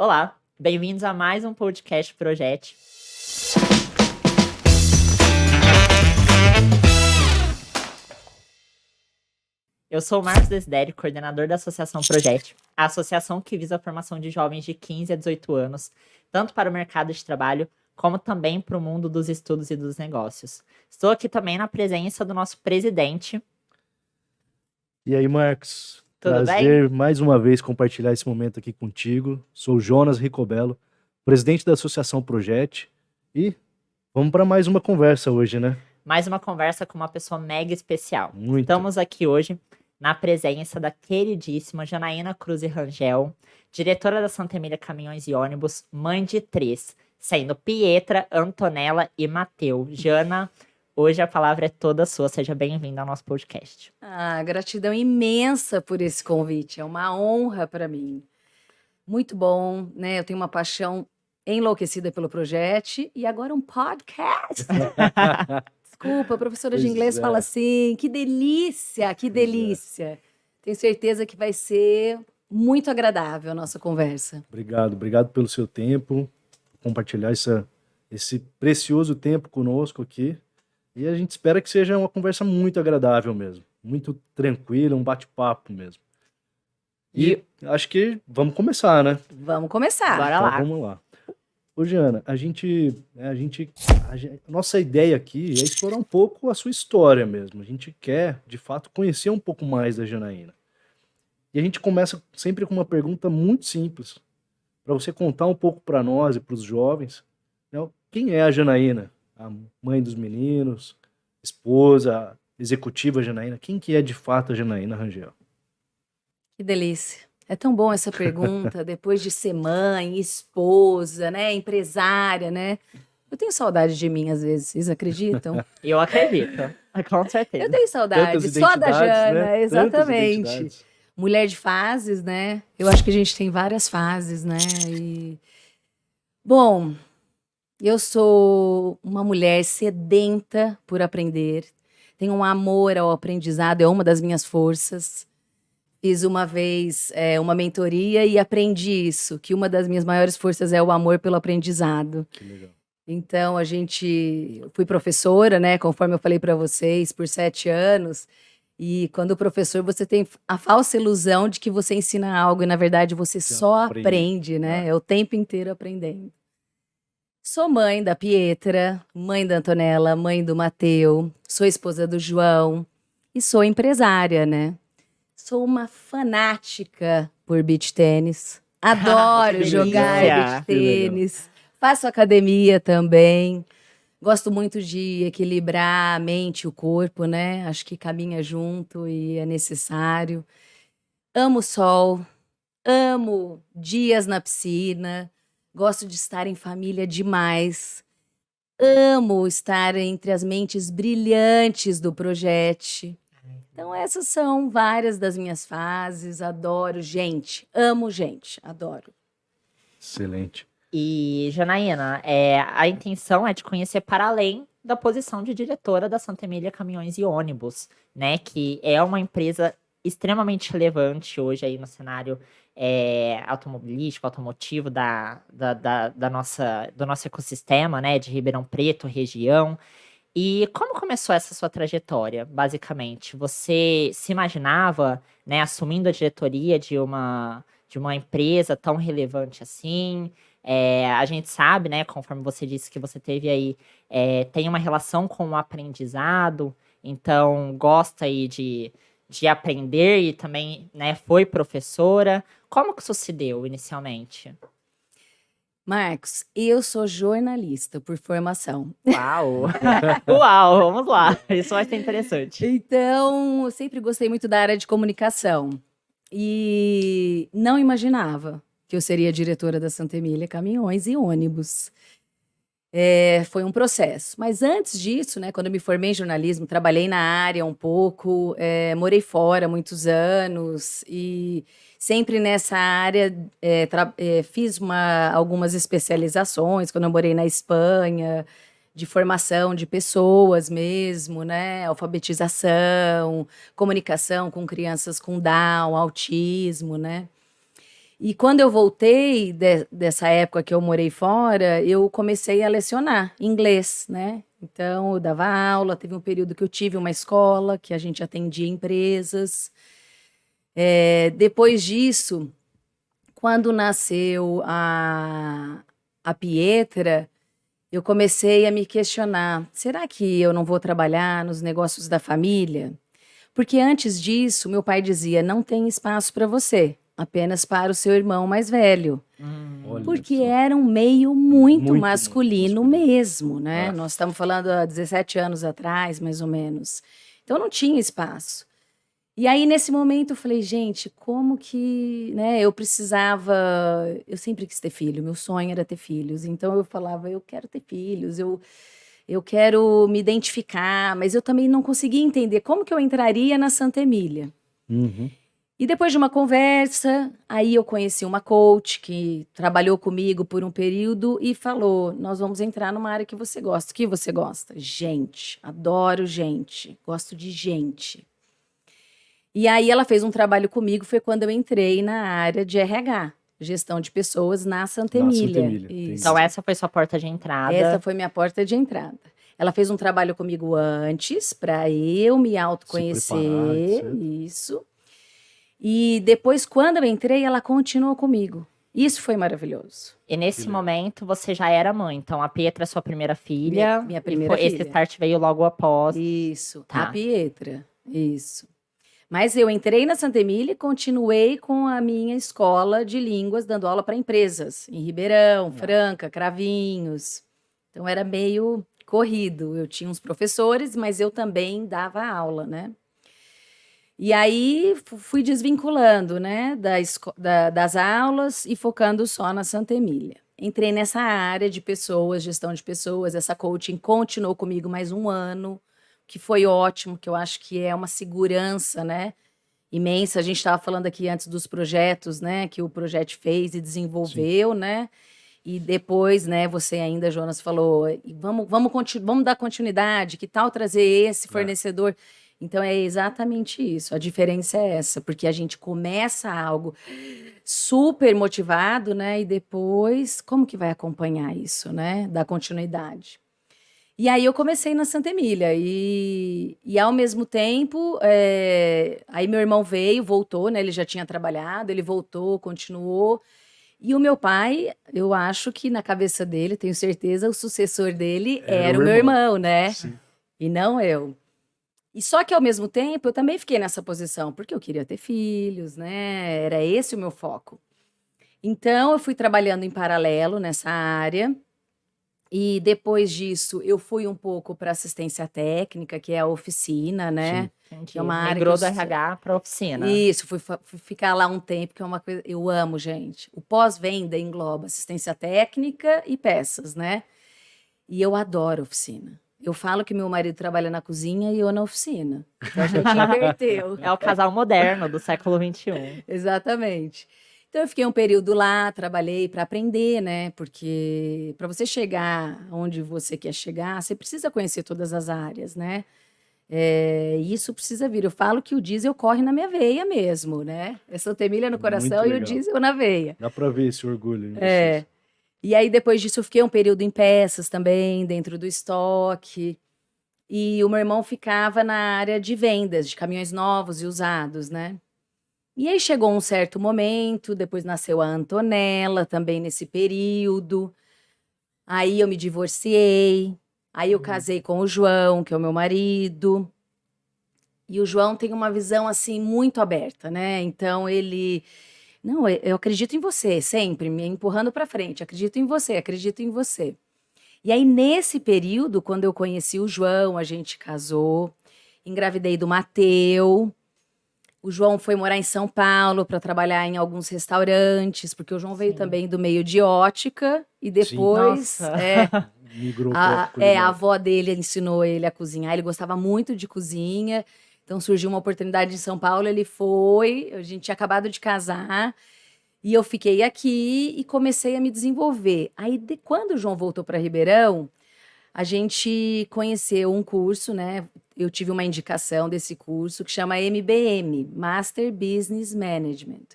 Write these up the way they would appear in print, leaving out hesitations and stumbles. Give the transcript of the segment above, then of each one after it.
Olá, bem-vindos a mais um podcast Projeto. Eu sou o Marcos Desidério, coordenador da Associação Projeto, a associação que visa a formação de jovens de 15 a 18 anos, tanto para o mercado de trabalho, como também para o mundo dos estudos e dos negócios. Estou aqui também na presença do nosso presidente. E aí, Marcos? Tudo Prazer bem? mais uma vez compartilhar esse momento aqui contigo. Sou o Jonas Ricobello, presidente da Associação Projeto, e vamos para mais uma conversa hoje, né? Mais uma conversa com uma pessoa mega especial. Muito. Estamos aqui hoje na presença da queridíssima Janaína Cruz Rangel, diretora da Santa Emília Caminhões e Ônibus, mãe de 3, sendo Pietra, Antonella e Mateu. Jana, hoje a palavra é toda sua, seja bem-vinda ao nosso podcast. Gratidão imensa por esse convite, é uma honra para mim. Muito bom, né? Eu tenho uma paixão enlouquecida pelo projeto e agora um podcast. Desculpa, a professora de inglês fala assim, que delícia, que delícia. Tenho certeza que vai ser muito agradável a nossa conversa. Obrigado pelo seu tempo, compartilhar esse precioso tempo conosco aqui. E a gente espera que seja uma conversa muito agradável mesmo, muito tranquila, um bate-papo mesmo. E acho que vamos começar, né? Vamos começar. Bora lá. Vamos lá. Ô, Giana, a nossa ideia aqui é explorar um pouco a sua história mesmo. A gente quer, de fato, conhecer um pouco mais da Janaína. E a gente começa sempre com uma pergunta muito simples, para você contar um pouco para nós e para os jovens, né, quem é a Janaína? A mãe dos meninos, esposa, executiva Janaína. Quem que é de fato a Janaína Rangel? Que delícia. É tão bom essa pergunta, depois de ser mãe, esposa, né, empresária, né? Eu tenho saudade de mim às vezes, vocês acreditam? Eu acredito, com certeza. Eu tenho saudade, Tantas só da identidades, Jana, né? exatamente. Tantas identidades. Mulher de fases, né? Eu acho que a gente tem várias fases, né? Bom, eu sou uma mulher sedenta por aprender, tenho um amor ao aprendizado, é uma das minhas forças. Fiz uma vez uma mentoria e aprendi isso, que uma das minhas maiores forças é o amor pelo aprendizado. Que legal. Então, eu fui professora, né, conforme eu falei para vocês, por 7 anos. E quando professor, você tem a falsa ilusão de que você ensina algo e, na verdade, você só aprende, né? É o tempo inteiro aprendendo. Sou mãe da Pietra, mãe da Antonella, mãe do Mateu, sou esposa do João e sou empresária, né? Sou uma fanática por beach tênis. Adoro jogar beach tênis. Faço academia também. Gosto muito de equilibrar a mente e o corpo, né? Acho que caminha junto e é necessário. Amo o sol, amo dias na piscina. Gosto de estar em família demais. Amo estar entre as mentes brilhantes do projeto. Então, essas são várias das minhas fases. Adoro gente, amo gente, adoro. Excelente. E, Janaína, a intenção é de conhecer para além da posição de diretora da Santa Emília Caminhões e Ônibus, né? Que é uma empresa extremamente relevante hoje aí no cenário automobilístico, automotivo do nosso ecossistema, né? De Ribeirão Preto, região. E como começou essa sua trajetória, basicamente? Você se imaginava, né, assumindo a diretoria de uma empresa tão relevante assim? A gente sabe, né, conforme você disse que você teve aí, tem uma relação com o aprendizado, então gosta aí de aprender e também, né, foi professora. Como que isso se deu inicialmente? Marcos, eu sou jornalista por formação. Uau! Uau, vamos lá. Isso vai ser interessante. Então, eu sempre gostei muito da área de comunicação. E não imaginava que eu seria diretora da Santa Emília Caminhões e Ônibus. Foi um processo. Mas antes disso, né, quando eu me formei em jornalismo, trabalhei na área um pouco, morei fora muitos anos e sempre nessa área fiz algumas especializações quando eu morei na Espanha, de formação de pessoas mesmo, né? Alfabetização, comunicação com crianças com Down, autismo, né? E quando eu voltei dessa época que eu morei fora, eu comecei a lecionar inglês, né? Então, eu dava aula, teve um período que eu tive uma escola, que a gente atendia empresas. Depois disso, quando nasceu a Pietra, eu comecei a me questionar: será que eu não vou trabalhar nos negócios da família? Porque antes disso, meu pai dizia: não tem espaço para você, apenas para o seu irmão mais velho. Olha Porque só. era um meio muito Muito masculino masculino. mesmo, né? Ah, Nós estamos falando há 17 anos atrás, mais ou menos. Então não tinha espaço. E aí, nesse momento, eu falei, gente, como que, né, eu precisava, eu sempre quis ter filho, meu sonho era ter filhos, então eu falava, eu quero ter filhos, eu quero me identificar, mas eu também não conseguia entender como que eu entraria na Santa Emília. uhum. E depois de uma conversa, aí eu conheci uma coach que trabalhou comigo por um período e falou: nós vamos entrar numa área que você gosta. O que você gosta? Gente, adoro gente, gosto de gente. E aí ela fez um trabalho comigo, foi quando eu entrei na área de RH, gestão de pessoas na Santa Na Santa Emília. Emília, entendi. Isso. Então, essa foi sua porta de Essa entrada. foi minha porta de entrada. Ela fez um trabalho comigo antes, para eu me Se preparar, autoconhecer, etc. isso. E depois, quando eu entrei, ela continuou comigo. Isso foi maravilhoso. E nesse legal. momento, você já era mãe. Então, a Pietra é sua primeira filha. Minha E primeira esse filha. start veio logo após. Isso, a Tá. Pietra. Isso. Mas eu entrei na Santa Emília e continuei com a minha escola de línguas, dando aula para empresas, em Ribeirão, Franca, Cravinhos. Então era meio corrido. Eu tinha uns professores, mas eu também dava aula, né? E aí fui desvinculando, né, das aulas e focando só na Santa Emília. Entrei nessa área de pessoas, gestão de pessoas. Essa coaching continuou comigo mais um ano, que foi ótimo, que eu acho que é uma segurança, né, imensa. A gente estava falando aqui antes dos projetos, né, que o projeto fez e desenvolveu, né? E depois, né, você ainda, Jonas, falou, vamos dar continuidade, que tal trazer esse fornecedor? Então é exatamente isso. A diferença é essa, porque a gente começa algo super motivado, né? E depois, como que vai acompanhar isso, né? Dar continuidade. E aí eu comecei na Santa Emília e ao mesmo tempo, aí meu irmão veio, voltou, né? Ele já tinha trabalhado, ele voltou, continuou. E o meu pai, eu acho que na cabeça dele, tenho certeza, o sucessor dele era o meu irmão, né? Sim. E não eu. E só que ao mesmo tempo eu também fiquei nessa posição, porque eu queria ter filhos, né? Era esse o meu foco. Então eu fui trabalhando em paralelo nessa área. E depois disso, eu fui um pouco para assistência técnica, que é a oficina, né? Entendi. Que é uma área Migrou que do eu RH para oficina. Isso, fui ficar lá um tempo, que é uma coisa. Eu amo, gente. O pós-venda engloba assistência técnica e peças, né? E eu adoro oficina. Eu falo que meu marido trabalha na cozinha e eu na oficina. Então a gente inverteu. É o casal moderno do século XXI. Exatamente. Então eu fiquei um período lá, trabalhei para aprender, né? Porque para você chegar onde você quer chegar, você precisa conhecer todas as áreas, né? Isso precisa vir. Eu falo que o diesel corre na minha veia mesmo, né? É Santa Emília no coração Muito e o legal. diesel na veia. Dá pra ver esse orgulho em vocês. E aí, depois disso, eu fiquei um período em peças também, dentro do estoque. E o meu irmão ficava na área de vendas, de caminhões novos e usados, né? E aí chegou um certo momento, depois nasceu a Antonella também nesse período. Aí eu me divorciei. Aí eu casei com o João, que é o meu marido. E o João tem uma visão assim muito aberta, né? Então ele, não, eu acredito em você, sempre me empurrando para frente. Acredito em você, acredito em você. E aí nesse período, quando eu conheci o João, a gente casou, engravidei do Mateu. O João foi morar em São Paulo para trabalhar em alguns restaurantes, porque o João veio Sim. também do meio de ótica e depois Nossa. Migrou pra a culinária. avó dele ensinou ele a cozinhar. Ele gostava muito de cozinha, então surgiu uma oportunidade em São Paulo. Ele foi, a gente tinha acabado de casar e eu fiquei aqui e comecei a me desenvolver. Aí, quando o João voltou para Ribeirão, a gente conheceu um curso, né? Eu tive uma indicação desse curso que chama MBM, Master Business Management,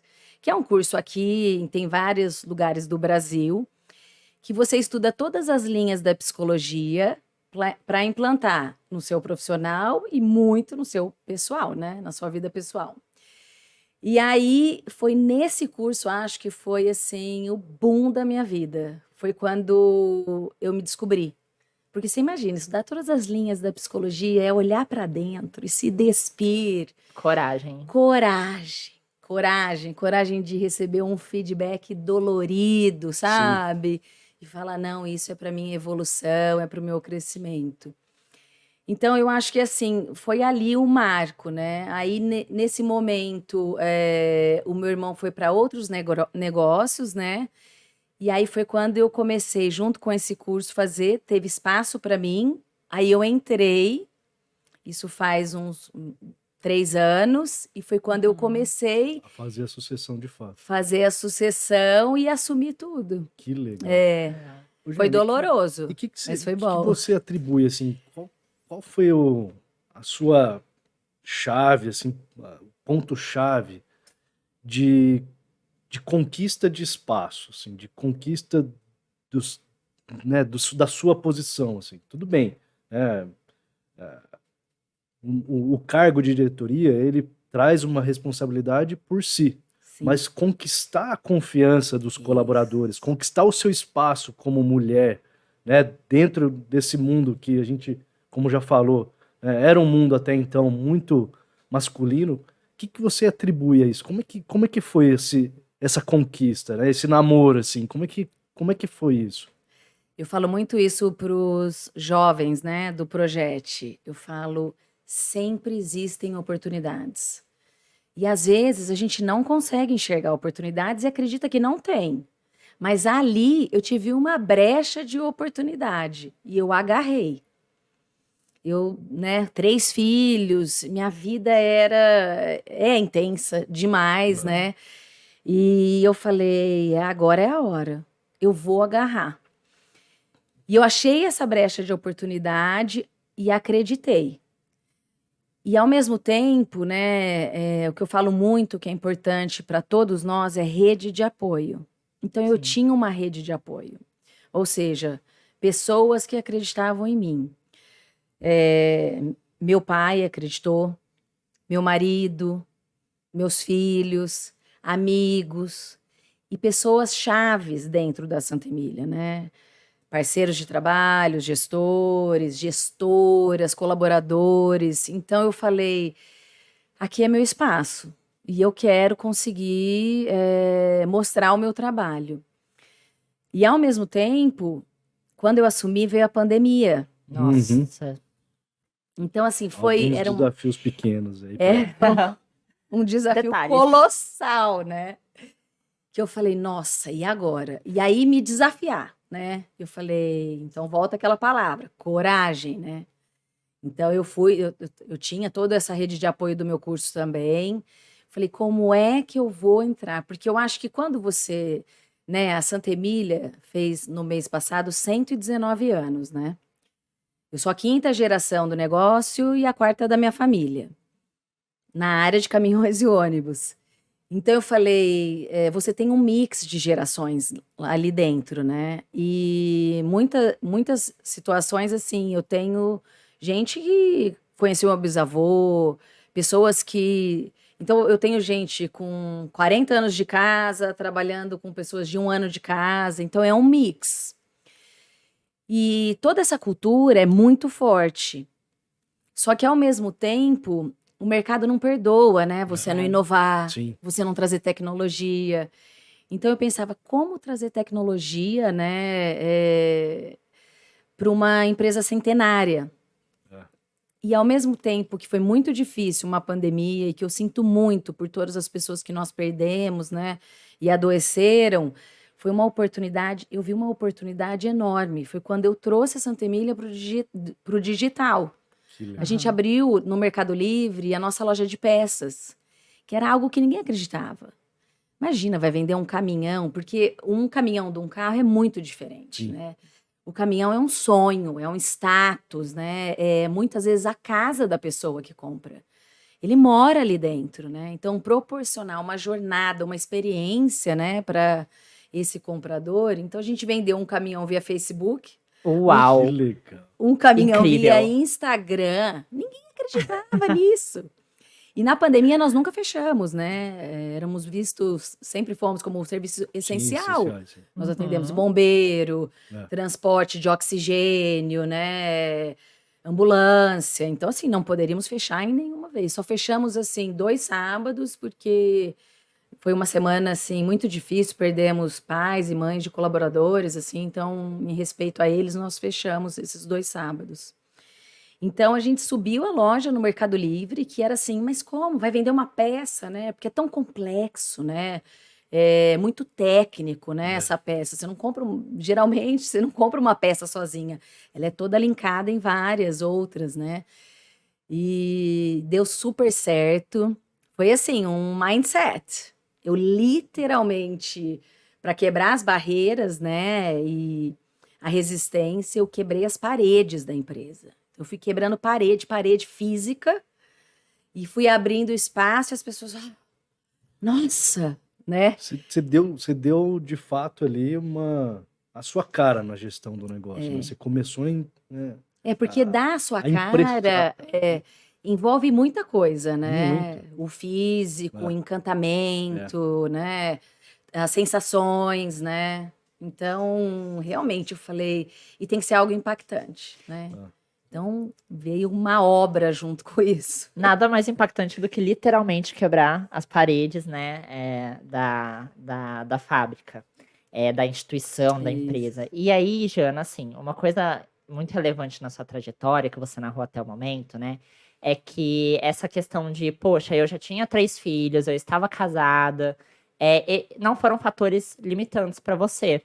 que é um curso aqui, tem vários lugares do Brasil, que você estuda todas as linhas da psicologia para implantar no seu profissional e muito no seu pessoal, né? Na sua vida pessoal. E aí, foi nesse curso, acho que foi assim, o boom da minha vida. Foi quando eu me descobri. Porque você imagina, estudar todas as linhas da psicologia é olhar para dentro e se despir. Coragem. Coragem de receber um feedback dolorido, sabe? E falar, não, isso é para minha evolução, é para o meu crescimento. Então, eu acho que assim, foi ali o marco, né? Aí, nesse momento, o meu irmão foi para outros negócios, né? E aí foi quando eu comecei, junto com esse curso, teve espaço para mim. Aí eu entrei, isso faz uns 3 anos, e foi quando eu comecei A fazer a sucessão de fato. fazer a sucessão e assumir tudo. Que legal. Ô, Foi Jane, doloroso, E o que, mas foi que bom. você atribui, assim, qual foi a sua chave, assim, o ponto-chave de conquista de espaço, assim, de conquista dos, né, da sua posição, assim, tudo bem, né, o cargo de diretoria, ele traz uma responsabilidade por si, Sim. mas conquistar a confiança dos colaboradores, conquistar o seu espaço como mulher, né, dentro desse mundo que a gente, como já falou, né, era um mundo até então muito masculino, o que você atribui a isso? Como é que foi essa conquista, né, esse namoro, assim, como é que foi isso? Eu falo muito isso para os jovens, né, do Projete. Eu falo, sempre existem oportunidades. E às vezes a gente não consegue enxergar oportunidades e acredita que não tem. Mas ali eu tive uma brecha de oportunidade e eu agarrei. Eu, né, 3 filhos, minha vida é intensa demais, né? E eu falei, agora é a hora. Eu vou agarrar. E eu achei essa brecha de oportunidade e acreditei. E ao mesmo tempo, né, o que eu falo muito que é importante para todos nós é rede de apoio. Então eu tinha uma rede de apoio, ou seja, pessoas que acreditavam em mim. Meu pai acreditou, meu marido, meus filhos, amigos e pessoas chaves dentro da Santa Emília, né? Parceiros de trabalho, gestores, gestoras, colaboradores. Então eu falei, aqui é meu espaço e eu quero conseguir mostrar o meu trabalho. E ao mesmo tempo, quando eu assumi, veio a pandemia. Nossa. Então assim, Alguns era desafios pequenos aí. um desafio Detalhes. colossal, né? Que eu falei, nossa, e agora? E aí me desafiar, né? Eu falei, então volta aquela palavra, coragem, né? Então eu tinha toda essa rede de apoio do meu curso também. Falei, como é que eu vou entrar? Porque eu acho que quando você, né, a Santa Emília fez no mês passado 119 anos, né? Eu sou a 5ª geração do negócio e a 4ª da minha família, na área de caminhões e ônibus. Então eu falei, você tem um mix de gerações ali dentro, né? E muitas situações assim, eu tenho gente que conheceu meu bisavô, pessoas que... Então eu tenho gente com 40 anos de casa, trabalhando com pessoas de 1 ano de casa, então é um mix. E toda essa cultura é muito forte. Só que ao mesmo tempo, o mercado não perdoa, né? Você não inovar, Sim. você não trazer tecnologia. Então eu pensava, como trazer tecnologia, né, para uma empresa centenária? E ao mesmo tempo que foi muito difícil uma pandemia e que eu sinto muito por todas as pessoas que nós perdemos, né, e adoeceram, foi uma oportunidade, eu vi uma oportunidade enorme. Foi quando eu trouxe a Santa Emília para o digital. A gente abriu no Mercado Livre a nossa loja de peças, que era algo que ninguém acreditava. Imagina, vai vender um caminhão, porque um caminhão de um carro é muito diferente, né? O caminhão é um sonho, é um status, né? É muitas vezes a casa da pessoa que compra. ele mora ali dentro, né? Então, proporcionar uma jornada, uma experiência, né, para esse comprador. Então, a gente vendeu um caminhão via Facebook, um, Que Uau, legal. um caminhão via incrível. Instagram. Ninguém acreditava nisso. E na pandemia nós nunca fechamos, né? Éramos vistos, sempre fomos como um serviço Sim, essencial. essenciais, sim. Nós atendemos Uhum. bombeiro, É. transporte de oxigênio, né? Ambulância. Então, assim, não poderíamos fechar em nenhuma vez. Só fechamos, assim, 2 sábados, porque foi uma semana, assim, muito difícil. Perdemos pais e mães de colaboradores, assim. Então, em respeito a eles, nós fechamos esses 2 sábados. Então a gente subiu a loja no Mercado Livre, que era assim, mas como? Vai vender uma peça, né? Porque é tão complexo, né? É muito técnico, né? É. Essa peça. Você não compra, geralmente, você não compra uma peça sozinha. Ela é toda linkada em várias outras, né? E deu super certo. Foi assim, um mindset. Eu literalmente, para quebrar as barreiras, né? E a resistência, eu quebrei as paredes da empresa. Eu fui quebrando parede física, e fui abrindo espaço e as pessoas, nossa, né? Você deu de fato ali a sua cara na gestão do negócio, né? Você começou É porque a, dar a sua a impressar cara envolve muita coisa, né? muito, O físico, o né? É. encantamento, né? As sensações, né? Então, realmente, eu falei, e tem que ser algo impactante, né? Tá. Então, veio uma obra junto com isso. Nada mais impactante do que literalmente quebrar as paredes, né, da fábrica, da instituição, da Isso. empresa. E aí, Jana, assim, uma coisa muito relevante na sua trajetória, que você narrou até o momento, né, é que essa questão de, poxa, eu já tinha 3 filhos, eu estava casada, não foram fatores limitantes para você,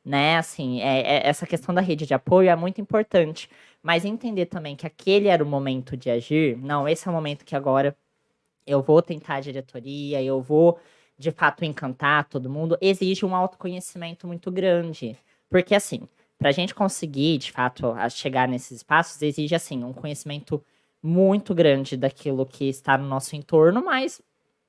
né, assim, essa questão da rede de apoio é muito importante. Mas entender também que aquele era o momento de agir, não, esse é o momento que agora eu vou tentar a diretoria, eu vou de fato encantar todo mundo, exige um autoconhecimento muito grande. Porque, assim, para a gente conseguir de fato chegar nesses espaços, exige, assim, um conhecimento muito grande daquilo que está no nosso entorno, mas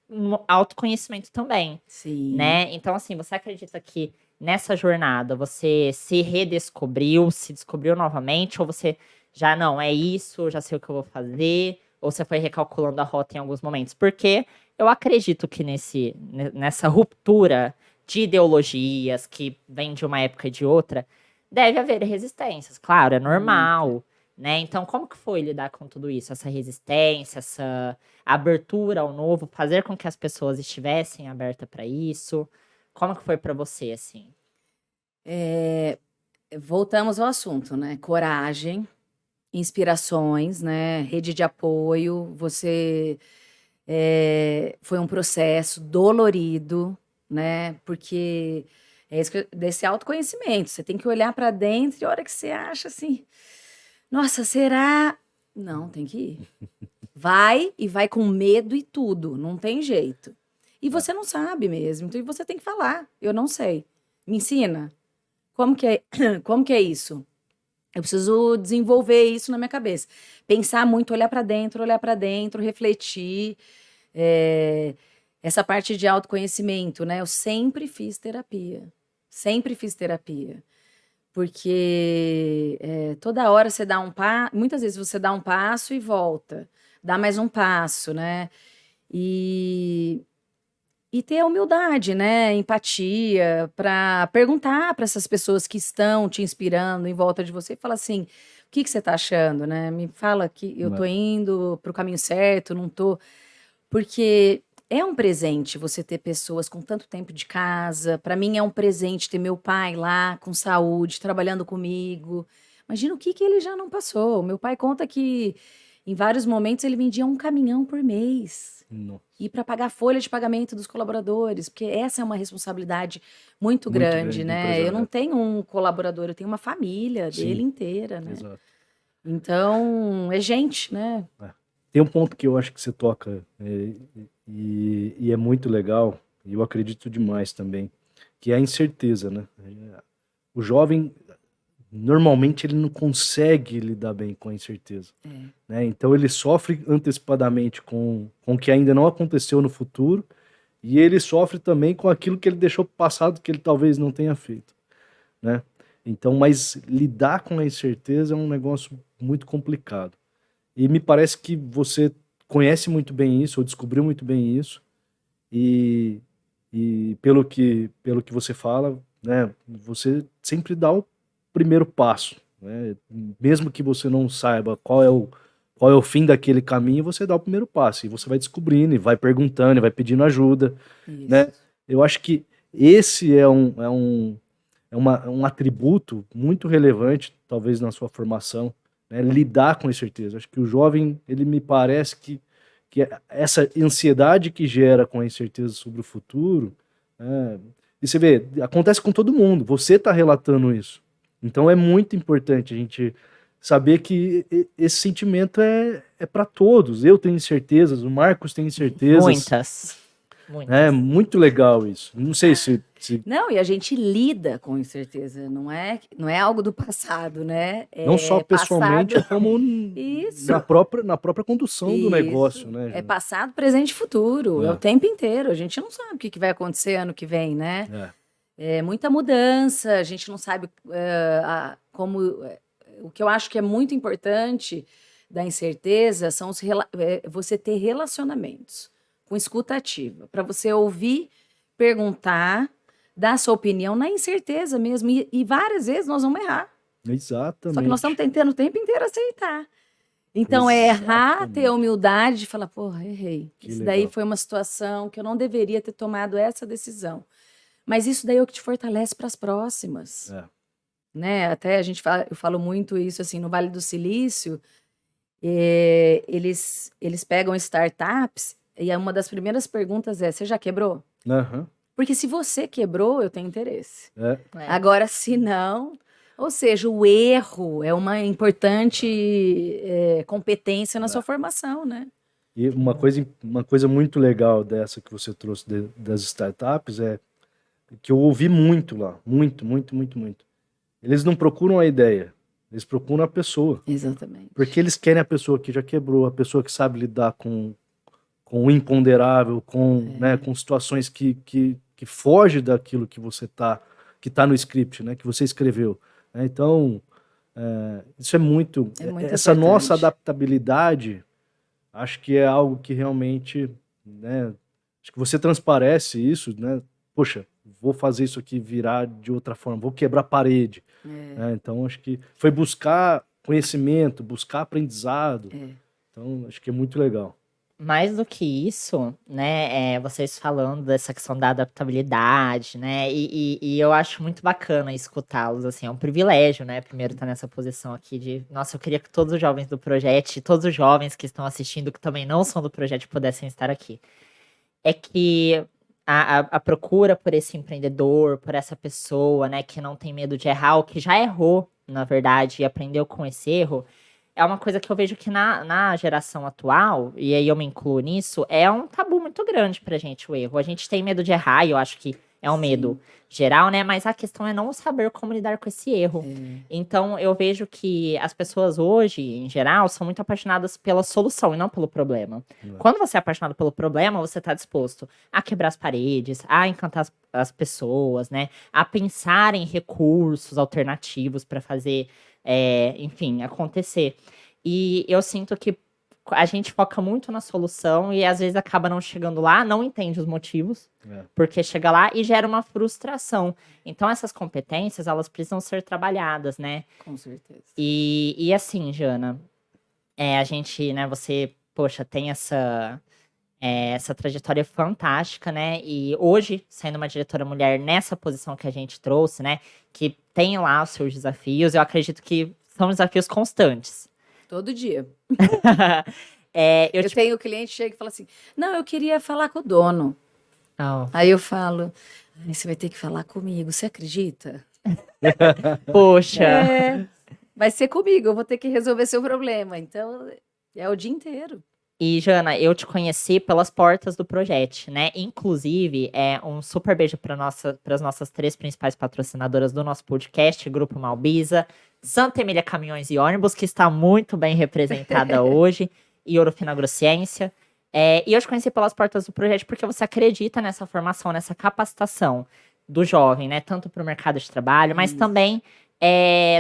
um autoconhecimento também, Sim. né? Então, assim, você acredita que nessa jornada você se redescobriu, se descobriu novamente, ou você já não, é isso, já sei o que eu vou fazer, ou você foi recalculando a rota em alguns momentos? Porque eu acredito que nessa ruptura de ideologias que vem de uma época e de outra, deve haver resistências, claro, é Muita. normal, né? Então, como que foi lidar com tudo isso? Essa resistência, essa abertura ao novo, fazer com que as pessoas estivessem abertas para isso? Como que foi para você, assim? Voltamos ao assunto, né? Coragem, inspirações, né? Rede de apoio. Você foi um processo dolorido, né? Porque é isso desse autoconhecimento. Você tem que olhar para dentro e a hora que você acha assim, nossa, será? Não, tem que ir. Vai e vai com medo e tudo, não tem jeito. E É. você não sabe mesmo, então você tem que falar. Eu não sei. Me ensina. Como que é, como que é isso? Eu preciso desenvolver isso na minha cabeça. Pensar muito, olhar para dentro, refletir. É, essa parte de autoconhecimento, né? Eu sempre fiz terapia. Sempre fiz terapia. Porque toda hora você dá um passo, muitas vezes você dá um passo e volta, dá mais um passo, né? E, e ter a humildade, né? Empatia, para perguntar para essas pessoas que estão te inspirando em volta de você e falar assim: o que que você está achando, né? Me fala que eu tô Né? indo para o caminho certo, não tô. Porque é um presente você ter pessoas com tanto tempo de casa. Para mim é um presente ter meu pai lá com saúde, trabalhando comigo. Imagina o que que ele já não passou. Meu pai conta que em vários momentos ele vendia um caminhão por mês. Não. E para pagar a folha de pagamento dos colaboradores, porque essa é uma responsabilidade muito Muito grande grande, do né? Eu não empresariado. tenho um colaborador, eu tenho uma família dele Sim, inteira, né? exato. Então, é gente, né? É. Tem um ponto que eu acho que você toca e é muito legal, e eu acredito demais também, que é a incerteza, né? O jovem normalmente ele não consegue lidar bem com a incerteza. Né? Então ele sofre antecipadamente com o que ainda não aconteceu no futuro, e ele sofre também com aquilo que ele deixou pro passado que ele talvez não tenha feito. Né? Então, mas lidar com a incerteza é um negócio muito complicado. E me parece que você conhece muito bem isso, ou descobriu muito bem isso, e pelo que você fala, né, você sempre dá o primeiro passo, né? Mesmo que você não saiba qual é o fim daquele caminho, você dá o primeiro passo, e você vai descobrindo, e vai perguntando, e vai pedindo ajuda, né? Isso. Eu acho que esse é um atributo muito relevante, talvez, na sua formação, né? Lidar com a incerteza. Acho que o jovem, ele me parece que essa ansiedade que gera com a incerteza sobre o futuro, né? E você vê, acontece com todo mundo, você está relatando isso. Então é muito importante a gente saber que esse sentimento é para todos. Eu tenho incertezas, o Marcos tem incertezas. Muitas. É muito legal isso. Não sei se Não, e a gente lida com incerteza, não é algo do passado, né? não só pessoalmente, passado. como Isso. na própria condução do Isso. negócio, né? É Júnior? passado, presente e futuro. É o tempo inteiro. A gente não sabe o que vai acontecer ano que vem, né? É muita mudança, a gente não sabe como. O que eu acho que é muito importante da incerteza são você ter relacionamentos com escuta ativa, para você ouvir, perguntar, dar sua opinião na incerteza mesmo. E várias vezes nós vamos errar. Exatamente. Só que nós estamos tentando o tempo inteiro aceitar. Então, é errar, ter a humildade de falar, porra, errei. Que Isso legal. daí foi uma situação que eu não deveria ter tomado essa decisão. Mas isso daí é o que te fortalece para as próximas. Né? Até a gente fala, eu falo muito isso assim, no Vale do Silício, eles pegam startups e uma das primeiras perguntas é: você já quebrou? Aham. Porque se você quebrou, eu tenho interesse. É. Agora, se não, ou seja, o erro é uma importante competência na sua formação, né? E uma coisa muito legal dessa que você trouxe das startups é que eu ouvi muito lá, muito. Eles não procuram a ideia, eles procuram a pessoa. Exatamente. Porque eles querem a pessoa que já quebrou, a pessoa que sabe lidar com o imponderável, né, com situações que foge daquilo que que tá no script, né, que você escreveu. Né? Então, isso é muito essa importante. nossa adaptabilidade, acho que é algo que realmente, né, acho que você transparece isso, né, poxa, vou fazer isso aqui virar de outra forma, vou quebrar a parede. Né? Então, acho que foi buscar conhecimento, buscar aprendizado. Então, acho que é muito legal. Mais do que isso, né, vocês falando dessa questão da adaptabilidade, né, e eu acho muito bacana escutá-los, assim, é um privilégio, né, primeiro estar nessa posição aqui de, nossa, eu queria que todos os jovens do projeto, todos os jovens que estão assistindo, que também não são do projeto, pudessem estar aqui. É que a procura por esse empreendedor, por essa pessoa, né, que não tem medo de errar, ou que já errou, na verdade, e aprendeu com esse erro, é uma coisa que eu vejo que na geração atual, e aí eu me incluo nisso, é um tabu muito grande pra gente o erro. A gente tem medo de errar, e eu acho que é um medo geral, né? Mas a questão é não saber como lidar com esse erro. Então, eu vejo que as pessoas hoje, em geral, são muito apaixonadas pela solução e não pelo problema. Quando você é apaixonado pelo problema, você tá disposto a quebrar as paredes, a encantar as pessoas, né? A pensar em recursos alternativos para fazer, enfim, acontecer. E eu sinto que a gente foca muito na solução e às vezes acaba não chegando lá, não entende os motivos, porque chega lá e gera uma frustração. Então essas competências, elas precisam ser trabalhadas, né? Com certeza. E assim, Jana, a gente, né, você, poxa, tem essa trajetória fantástica, né? E hoje, sendo uma diretora mulher nessa posição que a gente trouxe, né? Que tem lá os seus desafios, eu acredito que são desafios constantes. Todo dia. Eu tenho cliente que chega e fala assim: não, eu queria falar com o dono. Oh. Aí eu falo: você vai ter que falar comigo, você acredita? Poxa! Vai ser comigo, eu vou ter que resolver seu problema. Então, é o dia inteiro. E, Jana, eu te conheci pelas portas do Projeto, né? Inclusive, um super beijo para as nossas 3 principais patrocinadoras do nosso podcast, Grupo Malbisa, Santa Emília Caminhões e Ônibus, que está muito bem representada hoje, e Ouro Fino Agrociência. E eu te conheci pelas portas do Projeto porque você acredita nessa formação, nessa capacitação do jovem, né? Tanto para o mercado de trabalho, mas também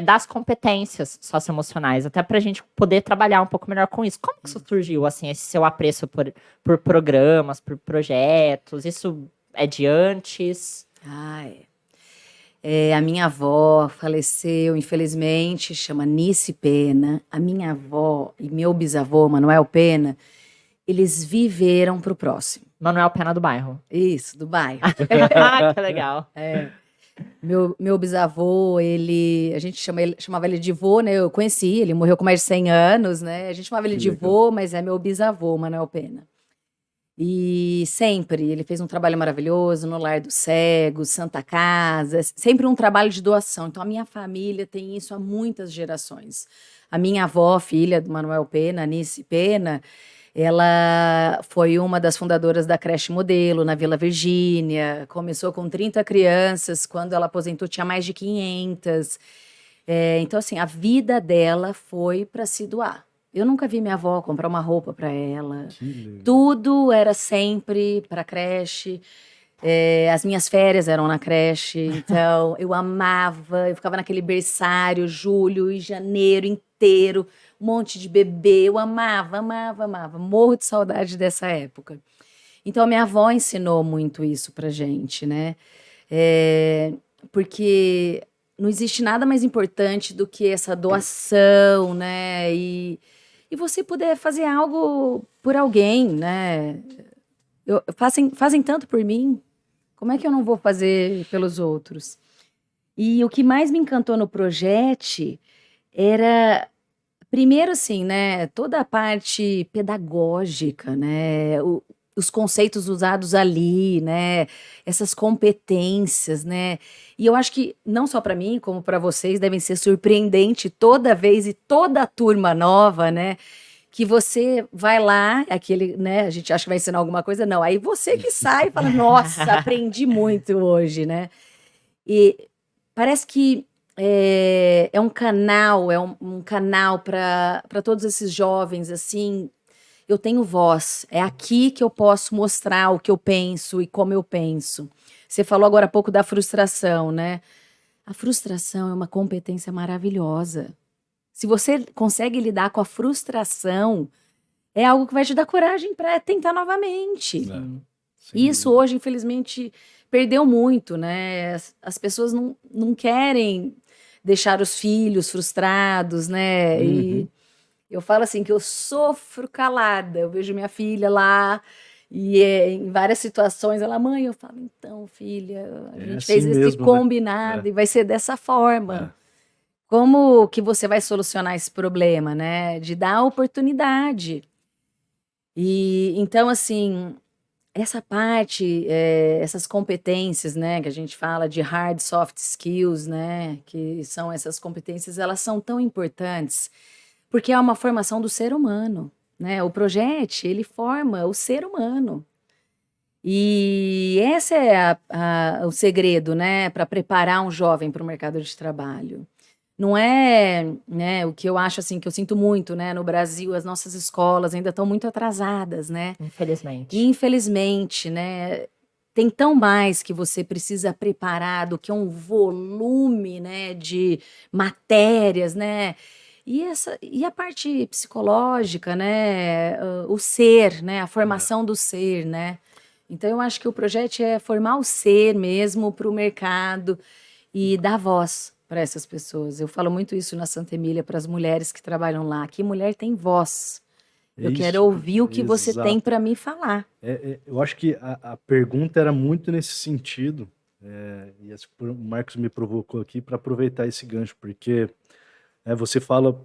das competências socioemocionais, até para a gente poder trabalhar um pouco melhor com isso. Como que isso surgiu, assim, esse seu apreço por programas, por projetos? Isso é de antes? A minha avó faleceu, infelizmente, chama Nice Pena. A minha avó e meu bisavô, Manuel Pena, eles viveram pro próximo. Manuel Pena do bairro. Isso, do bairro. Que legal. Meu bisavô, a gente chamava ele de vô, né? Eu conheci, ele morreu com mais de 100 anos, né? A gente chamava ele Que de legal. vô, mas é meu bisavô, Manuel Pena. E sempre, ele fez um trabalho maravilhoso no Lar dos Cegos, Santa Casa, sempre um trabalho de doação. Então, a minha família tem isso há muitas gerações. A minha avó, filha do Manuel Pena, Anice Pena, ela foi uma das fundadoras da creche modelo na Vila Virgínia. Começou com 30 crianças, quando ela aposentou tinha mais de 500. Então, assim, a vida dela foi para se doar. Eu nunca vi minha avó comprar uma roupa para ela. Que legal. Tudo era sempre para creche. As minhas férias eram na creche, então eu amava. Eu ficava naquele berçário, julho e janeiro inteiro, um monte de bebê. Eu amava, amava, amava. Morro de saudade dessa época. Então, a minha avó ensinou muito isso pra gente, né? Porque não existe nada mais importante do que essa doação, né? E você poder fazer algo por alguém, né? Fazem tanto por mim, como é que eu não vou fazer pelos outros? E o que mais me encantou no projeto era, primeiro assim, né, toda a parte pedagógica, né, os conceitos usados ali, né, essas competências, né, e eu acho que não só para mim, como para vocês, devem ser surpreendente toda vez e toda a turma nova, né, que você vai lá, aquele, né, a gente acha que vai ensinar alguma coisa, não, aí você que sai e fala, nossa, aprendi muito hoje, né, e parece que é um canal, um canal para todos esses jovens, assim, eu tenho voz, é aqui que eu posso mostrar o que eu penso e como eu penso. Você falou agora há pouco da frustração, né? A frustração é uma competência maravilhosa. Se você consegue lidar com a frustração, é algo que vai te dar coragem para tentar novamente. Sem Isso dúvida. hoje, infelizmente, perdeu muito, né? As pessoas não querem deixar os filhos frustrados, né? E eu falo assim que eu sofro calada. Eu vejo minha filha lá e em várias situações ela, mãe, eu falo, então, filha, a gente fez assim esse mesmo, né? combinado e vai ser dessa forma. Como que você vai solucionar esse problema, né? De dar oportunidade. E então, assim, essa parte, essas competências, né, que a gente fala de hard soft skills, né, que são essas competências, elas são tão importantes porque é uma formação do ser humano, né? O projeto, ele forma o ser humano. E esse é o segredo, né, para preparar um jovem para o mercado de trabalho. Não é, né, o que eu acho assim, que eu sinto muito, né, no Brasil, as nossas escolas ainda estão muito atrasadas, né? Infelizmente. Infelizmente, né, tem tão mais que você precisa preparar do que um volume, né, de matérias, né? E a parte psicológica, né, o ser, né, a formação do ser, né? Então eu acho que o projeto é formar o ser mesmo para o mercado e dar voz para essas pessoas. Eu falo muito isso na Santa Emília para as mulheres que trabalham lá. Que mulher tem voz. Eu quero Isso, ouvir o que você tem exato. para me falar. Eu acho que a pergunta era muito nesse sentido, e o Marcos me provocou aqui para aproveitar esse gancho, porque você fala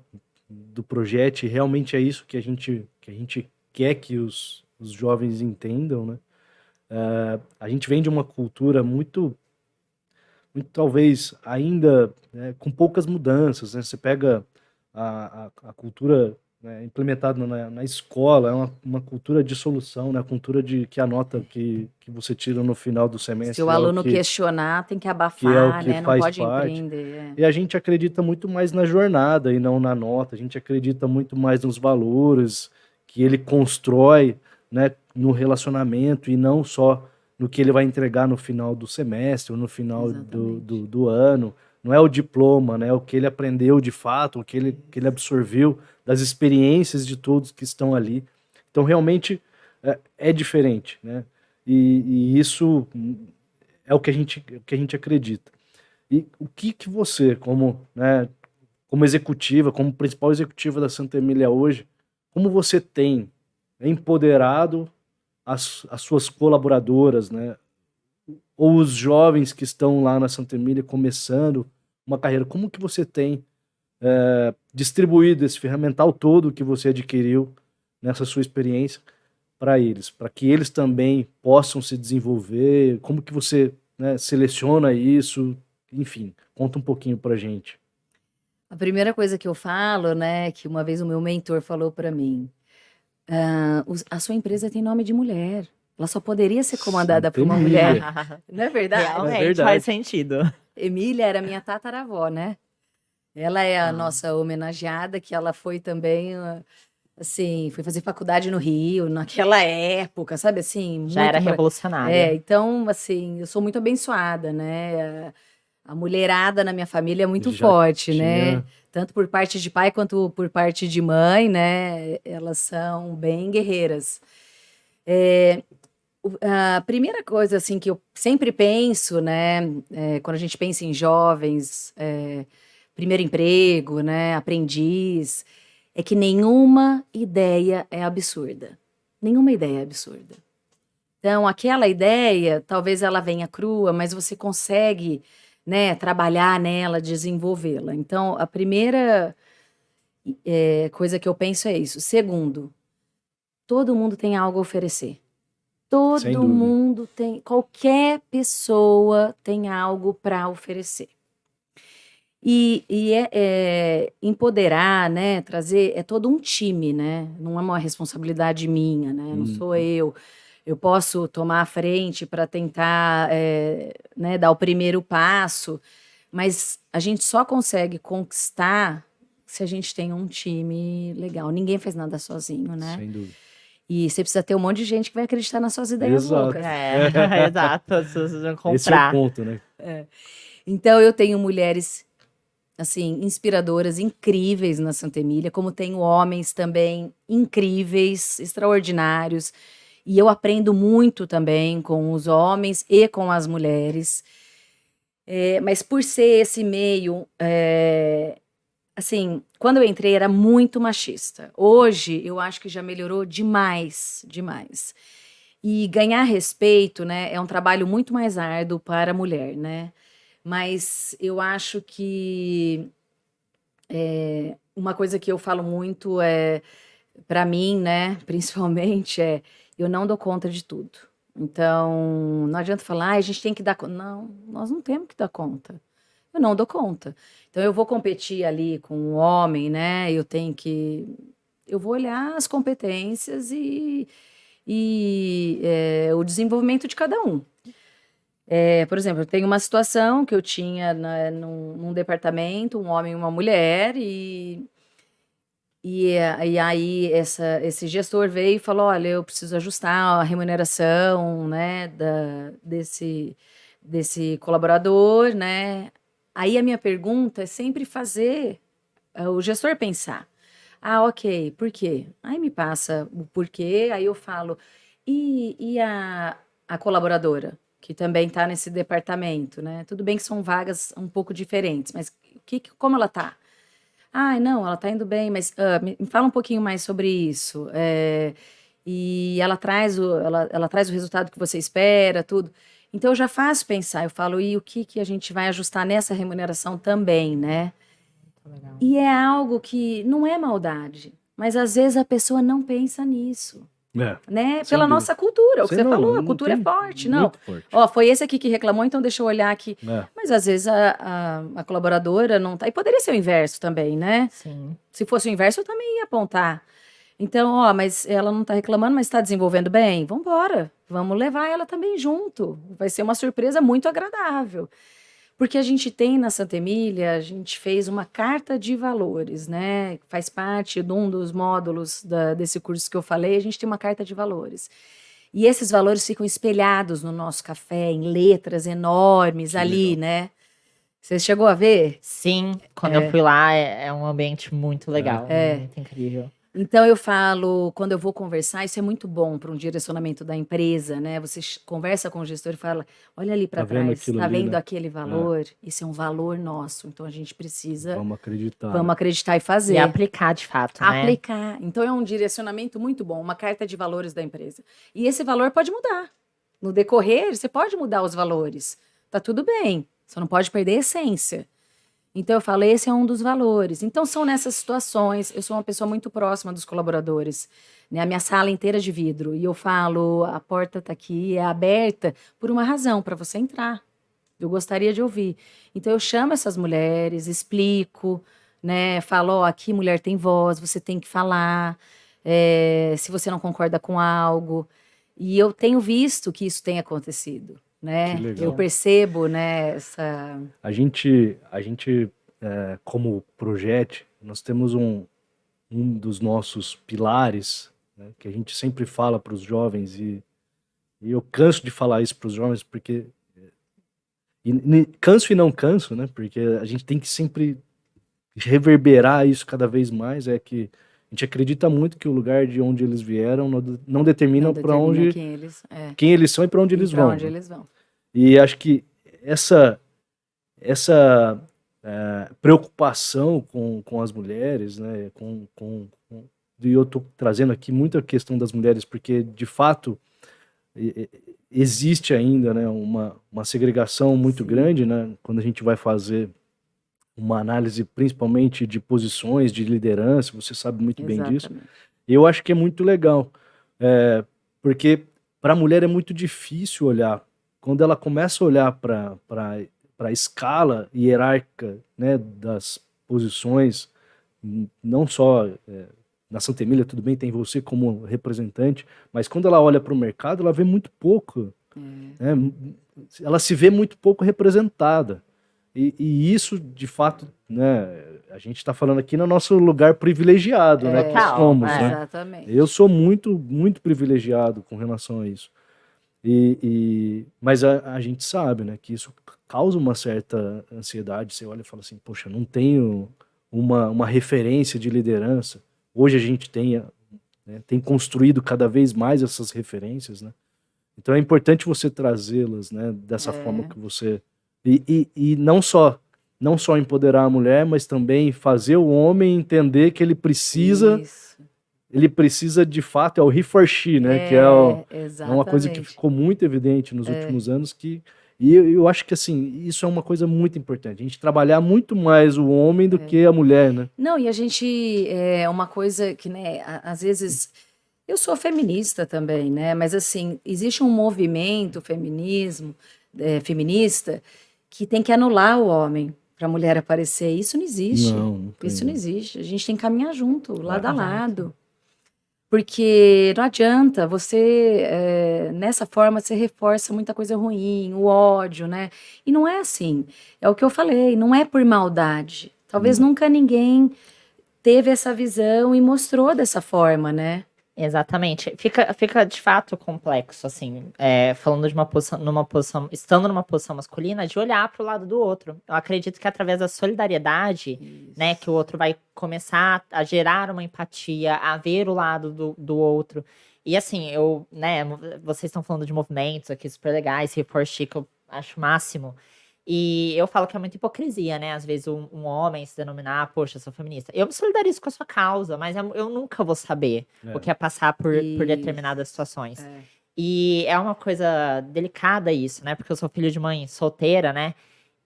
do projeto e realmente é isso que a gente quer que os jovens entendam, né? A gente vem de uma cultura muito talvez ainda com poucas mudanças, né? Você pega a cultura né, implementado na escola, é uma cultura de solução, né, a cultura de que a nota que você tira no final do Se o semestre aluno questionar, tem que que é o abafar, que né? Não faz pode parte. empreender. E a gente acredita muito mais na jornada e não na nota. A gente acredita muito mais nos valores que ele constrói, né, no relacionamento e não só no que ele vai entregar no final do semestre ou no final Exatamente. do ano. Não é o diploma, né, é o que ele aprendeu de fato, o que ele absorveu das experiências de todos que estão ali. Então, realmente, é diferente, né? E isso é o que a gente acredita. E o que você, como, né, como executiva, como principal executiva da Santa Emília hoje, como você tem empoderado as suas colaboradoras, né, ou os jovens que estão lá na Santa Emília começando uma carreira, como que você tem distribuído esse ferramental todo que você adquiriu nessa sua experiência para eles, para que eles também possam se desenvolver? Como que você, né, seleciona isso? Enfim, conta um pouquinho para gente. A primeira coisa que eu falo, né, que uma vez o meu mentor falou para mim, a sua empresa tem nome de mulher. Ela só poderia ser comandada por Santa uma mulher. Emília. Não é verdade? É Realmente faz verdade. sentido. Emília era minha tataravó, né? Ela é a Ah, nossa homenageada, que ela foi também, assim, foi fazer faculdade no Rio, naquela época, sabe assim, já era muito. revolucionária. Então, assim, eu sou muito abençoada, né? A mulherada na minha família é muito Já forte, né? tinha. Tanto por parte de pai quanto por parte de mãe, né? Elas são bem guerreiras. A primeira coisa, assim, que eu sempre penso, né? Quando a gente pensa em jovens, primeiro emprego, né? Aprendiz, é que nenhuma ideia é absurda. Nenhuma ideia é absurda. Então, aquela ideia, talvez ela venha crua, mas você consegue, né, trabalhar nela, desenvolvê-la. Então, a primeira coisa que eu penso é isso. Segundo, todo mundo tem algo a oferecer. Sem Todo dúvida. mundo tem, qualquer pessoa tem algo para oferecer. Empoderar, né, trazer, é todo um time, né? Não é uma responsabilidade minha, né? Não sou Uhum. eu. Eu posso tomar a frente para tentar, né, dar o primeiro passo, mas a gente só consegue conquistar se a gente tem um time legal. Ninguém faz nada sozinho, né? Sem dúvida. E você precisa ter um monte de gente que vai acreditar nas suas ideias Exato. loucas. É, exato, as pessoas vão Esse é o comprar. ponto, né? Então eu tenho mulheres assim inspiradoras, incríveis na Santa Emília, como tenho homens também incríveis, extraordinários. E eu aprendo muito também com os homens e com as mulheres. Mas por ser esse meio, assim, quando eu entrei era muito machista. Hoje eu acho que já melhorou demais, demais. E ganhar respeito, né, é um trabalho muito mais árduo para a mulher, né? Mas eu acho que uma coisa que eu falo muito para mim, né, principalmente, eu não dou conta de tudo. Então, não adianta falar, a gente tem que dar conta. Não, nós não temos que dar conta. Eu não dou conta. Então, eu vou competir ali com um homem, né? Eu vou olhar as competências e o desenvolvimento de cada um. Por exemplo, eu tenho uma situação que eu tinha num departamento, um homem e uma mulher, e aí esse gestor veio e falou: olha, eu preciso ajustar a remuneração, né, desse colaborador, né? Aí a minha pergunta é sempre fazer o gestor pensar. Ah, ok, por quê? Aí me passa o porquê, aí eu falo, e a colaboradora, que também está nesse departamento, né? Tudo bem que são vagas um pouco diferentes, mas como ela está? Ah, não, ela está indo bem, mas me fala um pouquinho mais sobre isso. E ela traz o resultado que você espera, tudo. Então eu já faço pensar, eu falo, e o que a gente vai ajustar nessa remuneração também, né? Legal. E é algo que não é maldade, mas às vezes a pessoa não pensa nisso. né? sem Pela dúvida. nossa cultura, o que Sei você não, falou, a não cultura é tem- forte, não. Muito forte. Ó, foi esse aqui que reclamou, então deixa eu olhar aqui. É. Mas às vezes a colaboradora não tá. E poderia ser o inverso também, né? Sim. Se fosse o inverso, eu também ia apontar. Então, ó, mas ela não tá reclamando, mas tá desenvolvendo bem? Vambora. Vamos levar ela também junto. Vai ser uma surpresa muito agradável. Porque a gente tem na Santa Emília, a gente fez uma carta de valores, né? Faz parte de um dos módulos desse curso que eu falei, a gente tem uma carta de valores. E esses valores ficam espelhados no nosso café, em letras enormes Que ali, legal. né? Você chegou a ver? Sim, quando eu fui lá, é um ambiente muito legal, É. muito incrível. Então eu falo, quando eu vou conversar, isso é muito bom para um direcionamento da empresa, né? Você conversa com o gestor e fala, olha ali para Tá vendo trás, aquilo tá ali, vendo né? aquele valor? Isso é um valor nosso, então a gente precisa, Vamos acreditar. vamos né? acreditar e E fazer. aplicar de fato, né? Aplicar. Então é um direcionamento muito bom, uma carta de valores da empresa. E esse valor pode mudar. No decorrer, você pode mudar os valores. Tá tudo bem, você não pode perder a essência. Então eu falo, esse é um dos valores. Então são nessas situações, eu sou uma pessoa muito próxima dos colaboradores, né? A minha sala inteira é de vidro e eu falo, a porta tá aqui, é aberta por uma razão, para você entrar. Eu gostaria de ouvir. Então eu chamo essas mulheres, explico, né? Falo, ó, aqui mulher tem voz, você tem que falar, se você não concorda com algo. E eu tenho visto que isso tem acontecido, né? Que legal. Eu percebo, né, essa... A gente como Projet, nós temos um dos nossos pilares, né, que a gente sempre fala para os jovens, e eu canso de falar isso para os jovens, porque... canso e não canso, né? Porque a gente tem que sempre reverberar isso cada vez mais, é que a gente acredita muito que o lugar de onde eles vieram não determina Não para determina onde quem eles são e para onde e eles pra vão. onde né? eles vão. E acho que essa preocupação com as mulheres, né, e eu estou trazendo aqui muita questão das mulheres, porque de fato existe ainda, né, uma segregação muito Sim. grande, né, quando a gente vai fazer uma análise principalmente de posições, de liderança, você sabe muito bem disso. Exatamente. Eu acho que é muito legal, porque para a mulher é muito difícil olhar. Quando ela começa a olhar para a escala hierárquica, né, das posições, não só na Santa Emília, tudo bem, tem você como representante, mas quando ela olha para o mercado, ela vê muito pouco, né, ela se vê muito pouco representada. E isso, de fato, né, a gente está falando aqui no nosso lugar privilegiado, né, que Total, somos, é. né? Exatamente. Eu sou muito, muito privilegiado com relação a isso. Mas a gente sabe, né, que isso causa uma certa ansiedade. Você olha e fala assim, poxa, não tenho uma referência de liderança. Hoje a gente tem construído cada vez mais essas referências, né? Então é importante você trazê-las, né, dessa forma que você... E não só empoderar a mulher, mas também fazer o homem entender que ele precisa... Isso. Ele precisa, de fato, é o he for she, né? Que é uma coisa que Exatamente. ficou muito evidente nos últimos anos. E eu acho que, assim, isso é uma coisa muito importante. A gente trabalhar muito mais o homem do que a mulher, né? Não, e a gente, é uma coisa que, né, às vezes, eu sou feminista também, né, mas assim, existe um movimento feminista que tem que anular o homem para a mulher aparecer. Isso não existe. Não tem, Isso não né? existe. A gente tem que caminhar junto, lado a Exato. lado. Porque não adianta, nessa forma, você reforça muita coisa ruim, o ódio, né? E não é assim. É o que eu falei, não é por maldade. Talvez nunca ninguém teve essa visão e mostrou dessa forma, né? Exatamente. Fica de fato complexo, assim, falando de estando numa posição masculina, de olhar para o lado do outro. Eu acredito que através da solidariedade, né, que o outro vai começar a gerar uma empatia, a ver o lado do outro. E assim, vocês estão falando de movimentos aqui super legais, Reforchi, que eu acho o máximo. E eu falo que é muita hipocrisia, né? Às vezes um homem se denominar, poxa, eu sou feminista. Eu me solidarizo com a sua causa, mas eu nunca vou saber o que é passar por determinadas situações. E é uma coisa delicada isso, né? Porque eu sou filho de mãe solteira, né?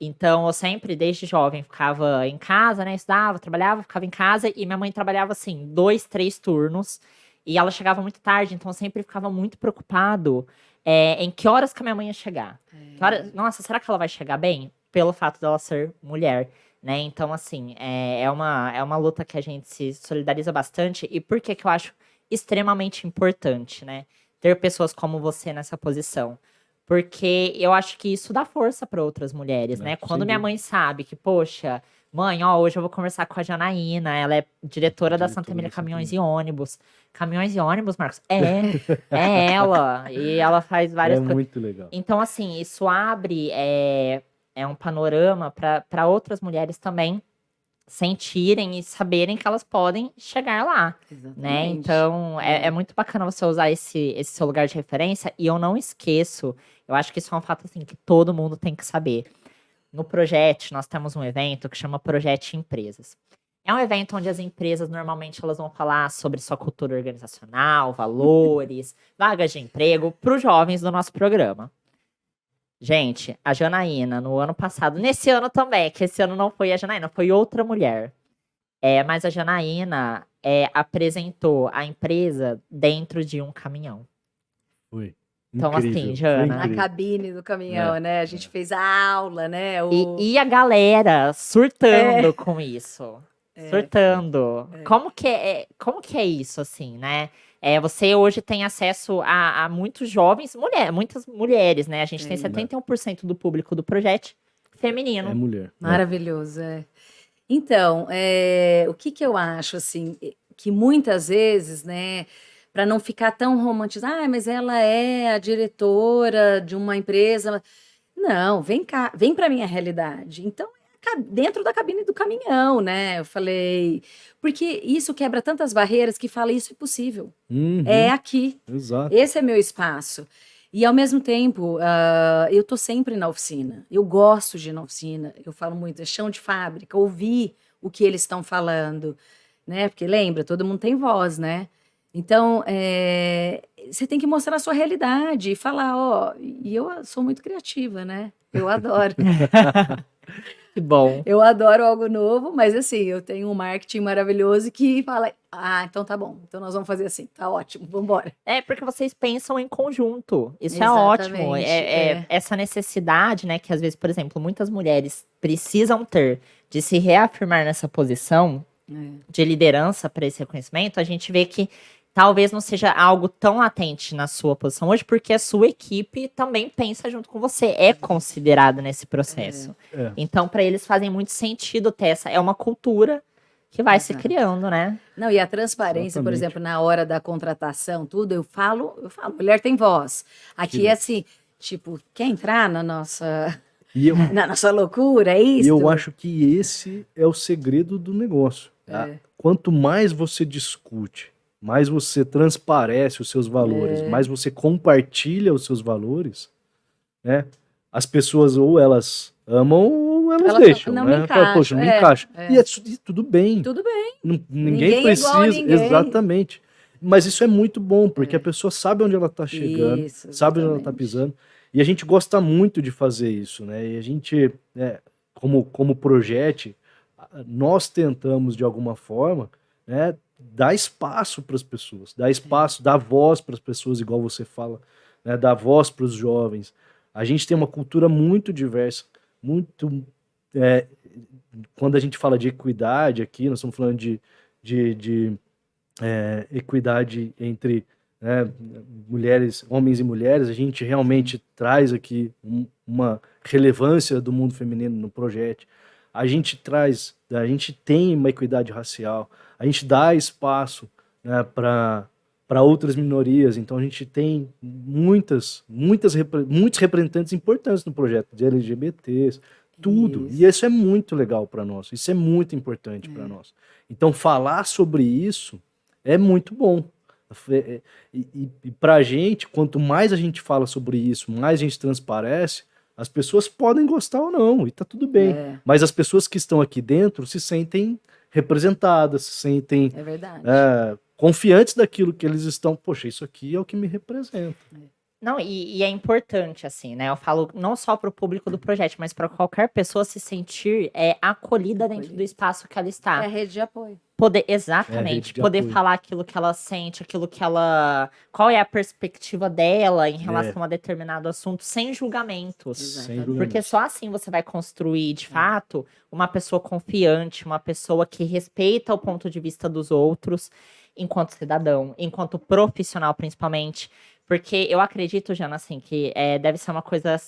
Então eu sempre, desde jovem, ficava em casa, né? Estudava, trabalhava, ficava em casa. E minha mãe trabalhava, assim, 2, 3 turnos. E ela chegava muito tarde, então eu sempre ficava muito preocupado em que horas que a minha mãe ia chegar. Nossa, será que ela vai chegar bem? Pelo fato dela ser mulher, né? Então, assim, é uma luta que a gente se solidariza bastante. E por que que eu acho extremamente importante, né? Ter pessoas como você nessa posição. Porque eu acho que isso dá força para outras mulheres, né? Sem Quando minha dúvida. mãe sabe que, poxa, mãe, ó, hoje eu vou conversar com a Janaína, ela é diretora da Santa Diretora Emília da Santa Caminhões e Emília. Ônibus. Caminhões e ônibus, Marcos? É ela. E ela faz É várias coisas. muito legal. Então, assim, isso abre um panorama para outras mulheres também sentirem e saberem que elas podem chegar lá, né? Exatamente. Então, é muito bacana você usar esse seu lugar de referência. E eu não esqueço, eu acho que isso é um fato assim que todo mundo tem que saber. No Projet, nós temos um evento que chama Projet Empresas. É um evento onde as empresas normalmente elas vão falar sobre sua cultura organizacional, valores, vagas de emprego para os jovens do nosso programa. Gente, a Janaína, no ano passado, nesse ano também, que esse ano não foi a Janaína, foi outra mulher. Mas a Janaína apresentou a empresa dentro de um caminhão. Foi Então, incrível. assim, Foi Jana. Na incrível. cabine do caminhão, né? A gente fez a aula, né? E a galera surtando com isso. Surtando. É. Como que é isso, assim, né? Você hoje tem acesso a muitos jovens, muitas mulheres, né? A gente tem 71% do público do projeto feminino. É mulher. Maravilhoso, Então, o que eu acho, assim, que muitas vezes, né, para não ficar tão romantizado, mas ela é a diretora de uma empresa. Não, vem cá, vem para minha realidade. Então, dentro da cabine do caminhão, né? Eu falei, porque isso quebra tantas barreiras que fala isso é possível. Uhum, É aqui. exato. Esse é meu espaço. E ao mesmo tempo, eu tô sempre na oficina. Eu gosto de ir na oficina. Eu falo muito, é chão de fábrica, ouvir o que eles estão falando, né? Porque lembra, todo mundo tem voz, né? Então, você tem que mostrar a sua realidade e falar, ó, e eu sou muito criativa, né? Eu adoro. Que bom. Eu adoro algo novo, mas assim, eu tenho um marketing maravilhoso que fala, então tá bom, então nós vamos fazer assim, tá ótimo, vamos embora. Porque vocês pensam em conjunto. Isso é ótimo. Exatamente, Essa necessidade, né, que às vezes, por exemplo, muitas mulheres precisam ter de se reafirmar nessa posição de liderança para esse reconhecimento, a gente vê que talvez não seja algo tão latente na sua posição hoje, porque a sua equipe também pensa junto com você, é considerada nesse processo. Então, para eles fazem muito sentido ter é uma cultura que vai se criando, né? Não, e a transparência, por exemplo, na hora da contratação, tudo, eu falo, mulher tem voz. Aqui é assim, tipo, quer entrar na nossa, na nossa loucura, é isso? E eu acho que esse é o segredo do negócio. Quanto mais você discute, mais você transparece os seus valores, mais você compartilha os seus valores, né? As pessoas ou elas amam ou elas deixam, não né? me encaixo, Poxa, não me encaixa. E tudo bem. Tudo bem. Ninguém precisa. É igual a ninguém. Exatamente. Mas isso é muito bom, porque a pessoa sabe onde ela está chegando, Isso, sabe onde ela está pisando. E a gente gosta muito de fazer isso, né? E a gente, como projeto, nós tentamos, de alguma forma, né, dar espaço para as pessoas, dar espaço, dar voz para as pessoas, igual você fala, né, dar voz para os jovens. A gente tem uma cultura muito diversa, muito... quando a gente fala de equidade aqui, nós estamos falando de equidade entre mulheres, homens e mulheres, a gente realmente traz aqui uma relevância do mundo feminino no projeto. A gente tem uma equidade racial, a gente dá espaço, né, para outras minorias, então a gente tem muitos representantes importantes no projeto, de LGBTs, tudo. E isso é muito legal para nós, isso é muito importante para nós. Então falar sobre isso é muito bom. E para a gente, quanto mais a gente fala sobre isso, mais a gente transparece, as pessoas podem gostar ou não, e tá tudo bem. Mas as pessoas que estão aqui dentro se sentem representadas, se sentem confiantes daquilo que eles estão. Poxa, isso aqui é o que me representa. Não, e é importante, assim, né? Eu falo não só para o público do projeto, mas para qualquer pessoa se sentir acolhida dentro do espaço que ela está. É a rede de apoio. Poder, rede exatamente, de poder apoio. falar aquilo que ela sente, aquilo que ela. Qual é a perspectiva dela em relação a determinado assunto, sem julgamentos. Sem Exatamente. Porque julgamento. só assim você vai construir, de fato, uma pessoa confiante, uma pessoa que respeita o ponto de vista dos outros, enquanto cidadão, enquanto profissional, principalmente. Porque eu acredito, Jana, assim, que deve ser uma coisa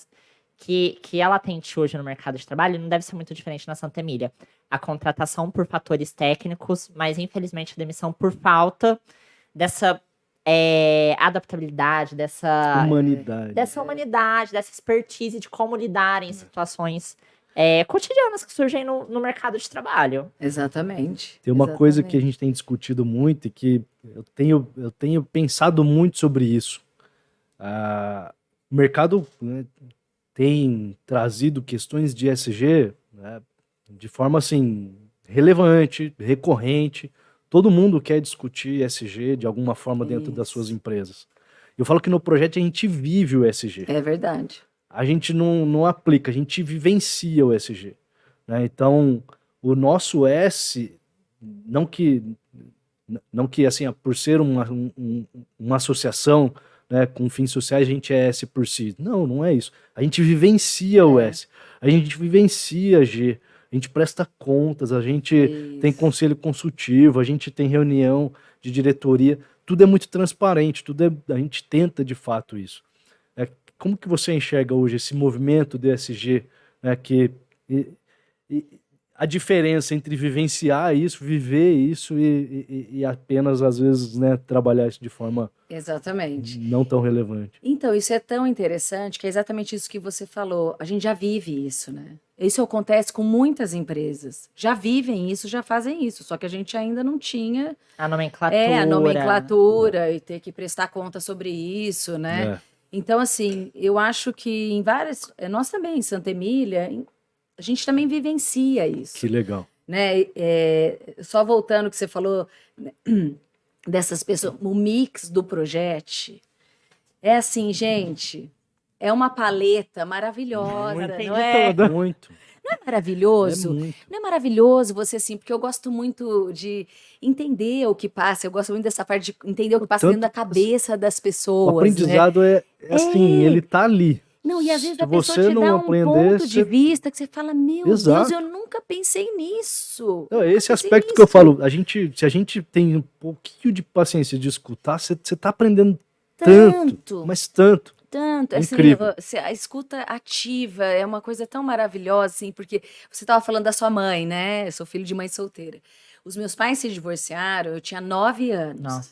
que ela atende hoje no mercado de trabalho, não deve ser muito diferente na Santa Emília. A contratação por fatores técnicos, mas infelizmente a demissão por falta dessa adaptabilidade, dessa humanidade, dessa expertise de como lidar em situações cotidianas que surgem no mercado de trabalho. Exatamente. Tem uma coisa que a exatamente. gente tem discutido muito e que eu tenho pensado muito sobre isso. O mercado, né, tem trazido questões de ESG, né, de forma assim relevante, recorrente. Todo mundo quer discutir ESG de alguma forma dentro das suas Isso. empresas. Eu falo que no projeto a gente vive o ESG. É verdade. A gente não aplica, a gente vivencia o ESG. Né? Então, o nosso S, não que assim, por ser uma associação, né, com fins sociais, a gente é S por si. Não é isso. A gente vivencia o S. A gente vivencia G. A gente presta contas, a gente tem Isso. conselho consultivo, a gente tem reunião de diretoria. Tudo é muito transparente, a gente tenta de fato isso. Como que você enxerga hoje esse movimento do ESG, né, a diferença entre vivenciar isso, viver isso e apenas, às vezes, né, trabalhar isso de forma Exatamente. não tão relevante? Então, isso é tão interessante que é exatamente isso que você falou. A gente já vive isso, né? Isso acontece com muitas empresas. Já vivem isso, já fazem isso. Só que a gente ainda não tinha A nomenclatura. a nomenclatura e ter que prestar conta sobre isso, né? É. Então, assim, eu acho que em várias. Nós também, em Santa Emília, a gente também vivencia isso. Que legal. Né? Só voltando ao que você falou, né, dessas pessoas, o mix do projeto é assim, gente, é uma paleta maravilhosa, não é? Muito. Não é maravilhoso? É muito. Não é maravilhoso você assim, porque eu gosto muito de entender o que passa, eu gosto muito dessa parte de entender o que passa dentro da cabeça das pessoas. O aprendizado né? assim, ele tá ali. Não, e às vezes Se a pessoa você te não dá um aprender, ponto de você- vista que você fala, meu Exato. Deus, eu nunca pensei nisso. Não, Nunca esse pensei aspecto que eu nisso. falo, se a gente tem um pouquinho de paciência de escutar, você tá aprendendo tanto, mas tanto. Tanto, assim, Incrível. a escuta ativa é uma coisa tão maravilhosa, assim, porque você estava falando da sua mãe, né? Eu sou filho de mãe solteira. Os meus pais se divorciaram, eu tinha 9 anos. Nossa.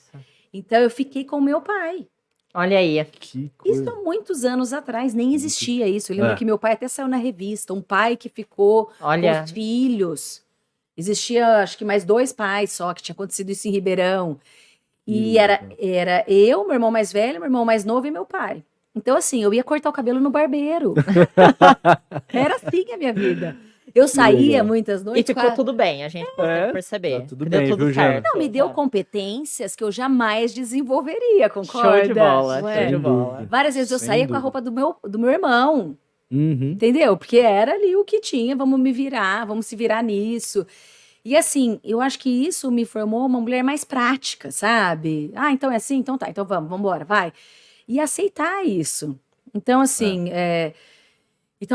Então eu fiquei com o meu pai. Olha aí. Que Isso coisa. há muitos anos atrás, nem existia isso. Eu lembro É. que meu pai até saiu na revista, um pai que ficou Olha. com os filhos. Existia, acho que mais 2 pais só, que tinha acontecido isso em Ribeirão. E era eu, meu irmão mais velho, meu irmão mais novo e meu pai. Então, assim, eu ia cortar o cabelo no barbeiro. Era assim a minha vida. Eu saía legal. muitas E noites com ficou a... tudo bem, a gente consegue perceber. tá tudo que deu bem, tudo viu, Jana? certo. Não, me deu É. competências que eu jamais desenvolveria, concorda? Show de bola, Não show é? de Sem bola. dúvida. Várias vezes eu Sem saía com a dúvida. roupa do meu irmão, Uhum. entendeu? Porque era ali o que tinha, vamos me virar, vamos se virar nisso. E assim, eu acho que isso me formou uma mulher mais prática, sabe? Ah, então é assim? Então tá, então vamos embora, vai. E aceitar isso. Então, assim, e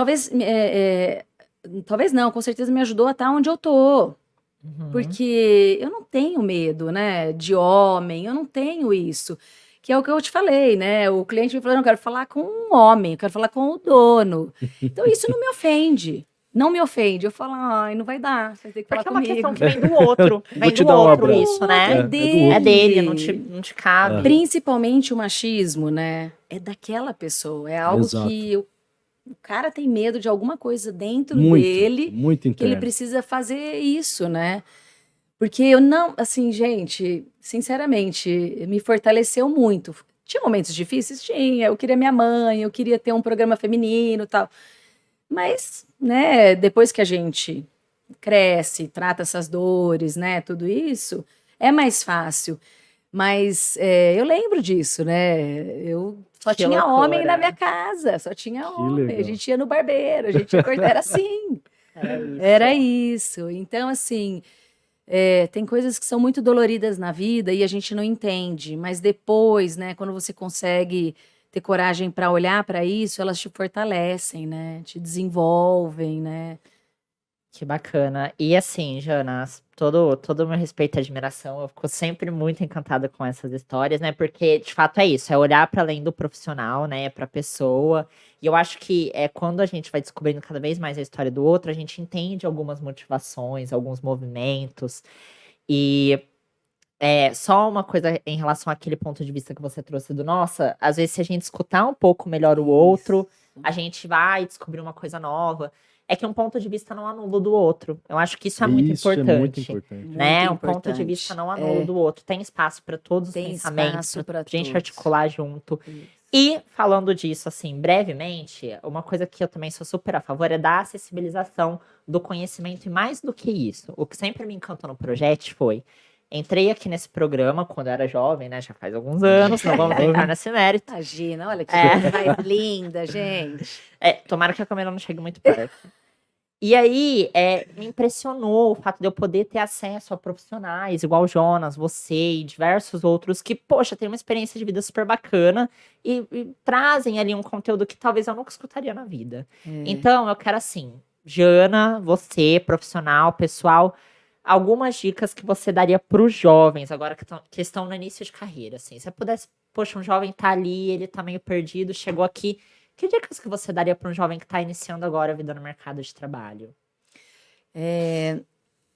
talvez não, com certeza me ajudou a estar onde eu tô. Uhum. Porque eu não tenho medo, né, de homem, eu não tenho isso. Que é o que eu te falei, né? O cliente me falou, não quero falar com um homem, eu quero falar com o dono. Então isso não me ofende. Não me ofende. Eu falo, ai, não vai dar, você vai ter que falar Porque é uma comigo. questão que vem do outro. Vou Vem te do dar um outro abraço. isso, né? É do dele. outro. É dele, não te cabe. Principalmente o machismo, né? É daquela pessoa. É algo Exato. que o cara tem medo de alguma coisa dentro Muito, dele muito que ele interno. precisa fazer isso, né? Porque eu não, assim, gente, sinceramente, me fortaleceu muito. Tinha momentos difíceis? Tinha. Eu queria minha mãe, eu queria ter um programa feminino e tal. Mas, né, depois que a gente cresce, trata essas dores, né, tudo isso, é mais fácil. Mas eu lembro disso, né? Eu só Que tinha loucura. homem na minha casa, só tinha homem. legal. A gente ia no barbeiro, a gente ia cortar, era assim. Era isso. Era isso. Então, assim, tem coisas que são muito doloridas na vida e a gente não entende, mas depois, né, quando você consegue ter coragem para olhar para isso, elas te fortalecem, né, te desenvolvem, né. Que bacana. E assim, Jana, todo o meu respeito e admiração, eu fico sempre muito encantada com essas histórias, né? Porque de fato é isso, é olhar para além do profissional, né, para a pessoa. E eu acho que é quando a gente vai descobrindo cada vez mais a história do outro, a gente entende algumas motivações, alguns movimentos. E só uma coisa em relação àquele ponto de vista que você trouxe do nossa, às vezes se a gente escutar um pouco melhor o outro, a gente vai descobrir uma coisa nova. É que um ponto de vista não anula o do outro. Eu acho que isso é muito Isso é muito importante, importante. né? Muito Um ponto de vista importante. não anula o do outro. Tem espaço para todos os Tem pensamentos, espaço para para gente todos. articular junto. Isso. E falando disso, assim, brevemente, uma coisa que eu também sou super a favor é da acessibilização do conhecimento. E mais do que isso, o que sempre me encantou no projeto foi. Entrei aqui nesse programa quando eu era jovem, né? Já faz alguns anos, não vamos entrar nesse mérito. Imagina, olha que É. coisa mais linda, gente. Tomara que a câmera não chegue muito perto. E aí, me impressionou o fato de eu poder ter acesso a profissionais, igual o Jonas, você e diversos outros, que, poxa, tem uma experiência de vida super bacana e trazem ali um conteúdo que talvez eu nunca escutaria na vida. Então, eu quero assim, Jana, você, profissional, pessoal, algumas dicas que você daria para os jovens, agora que estão no início de carreira, assim. Se você pudesse, poxa, um jovem tá ali, ele tá meio perdido, chegou aqui. Que dicas que você daria para um jovem que está iniciando agora a vida no mercado de trabalho?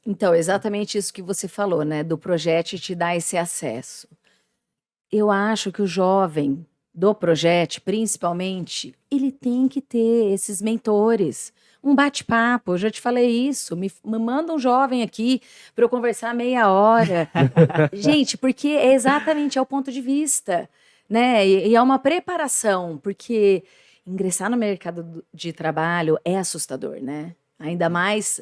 Então, exatamente isso que você falou, né? Do projeto te dar esse acesso. Eu acho que o jovem do projeto, principalmente, ele tem que ter esses mentores. Um bate-papo, eu já te falei isso. Me manda um jovem aqui para eu conversar meia hora. Gente, porque é o ponto de vista, né? E é uma preparação, porque ingressar no mercado de trabalho é assustador, né? Ainda mais,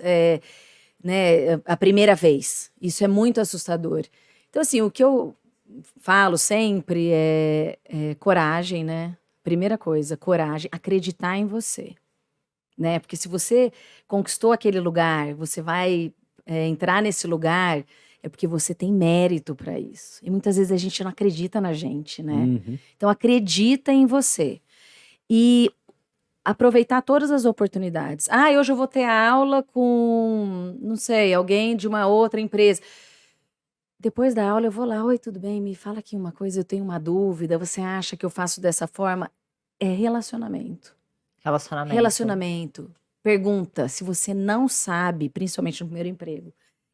né, a primeira vez. Isso é muito assustador. Então, assim, o que eu falo sempre é coragem, né? Primeira coisa, coragem, acreditar em você, né? Porque se você conquistou aquele lugar, você vai entrar nesse lugar, é porque você tem mérito para isso. E muitas vezes a gente não acredita na gente, né? Uhum. Então, acredita em você. E aproveitar todas as oportunidades. Ah, hoje eu vou ter aula com, não sei, alguém de uma outra empresa. Depois da aula eu vou lá, oi, tudo bem? Me fala aqui uma coisa, eu tenho uma dúvida, você acha que eu faço dessa forma? É relacionamento. Relacionamento. Relacionamento. Pergunta, se você não sabe, principalmente no primeiro emprego.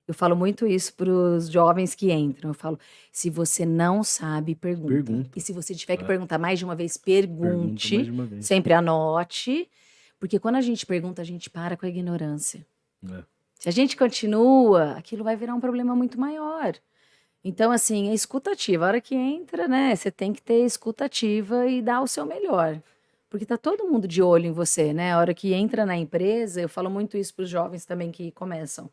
Eu falo muito isso para os jovens que entram. Eu falo, se você não sabe, pergunta. Pergunta. E se você tiver que É. perguntar mais de uma vez, Pergunta pergunte. mais de uma vez. Sempre anote. Porque quando a gente pergunta, a gente para com a ignorância. É. Se a gente continua, aquilo vai virar um problema muito maior. Então, assim, é escutativa. A hora que entra, né, você tem que ter escutativa e dar o seu melhor. Porque tá todo mundo de olho em você, né? A hora que entra na empresa, eu falo muito isso para os jovens também que começam.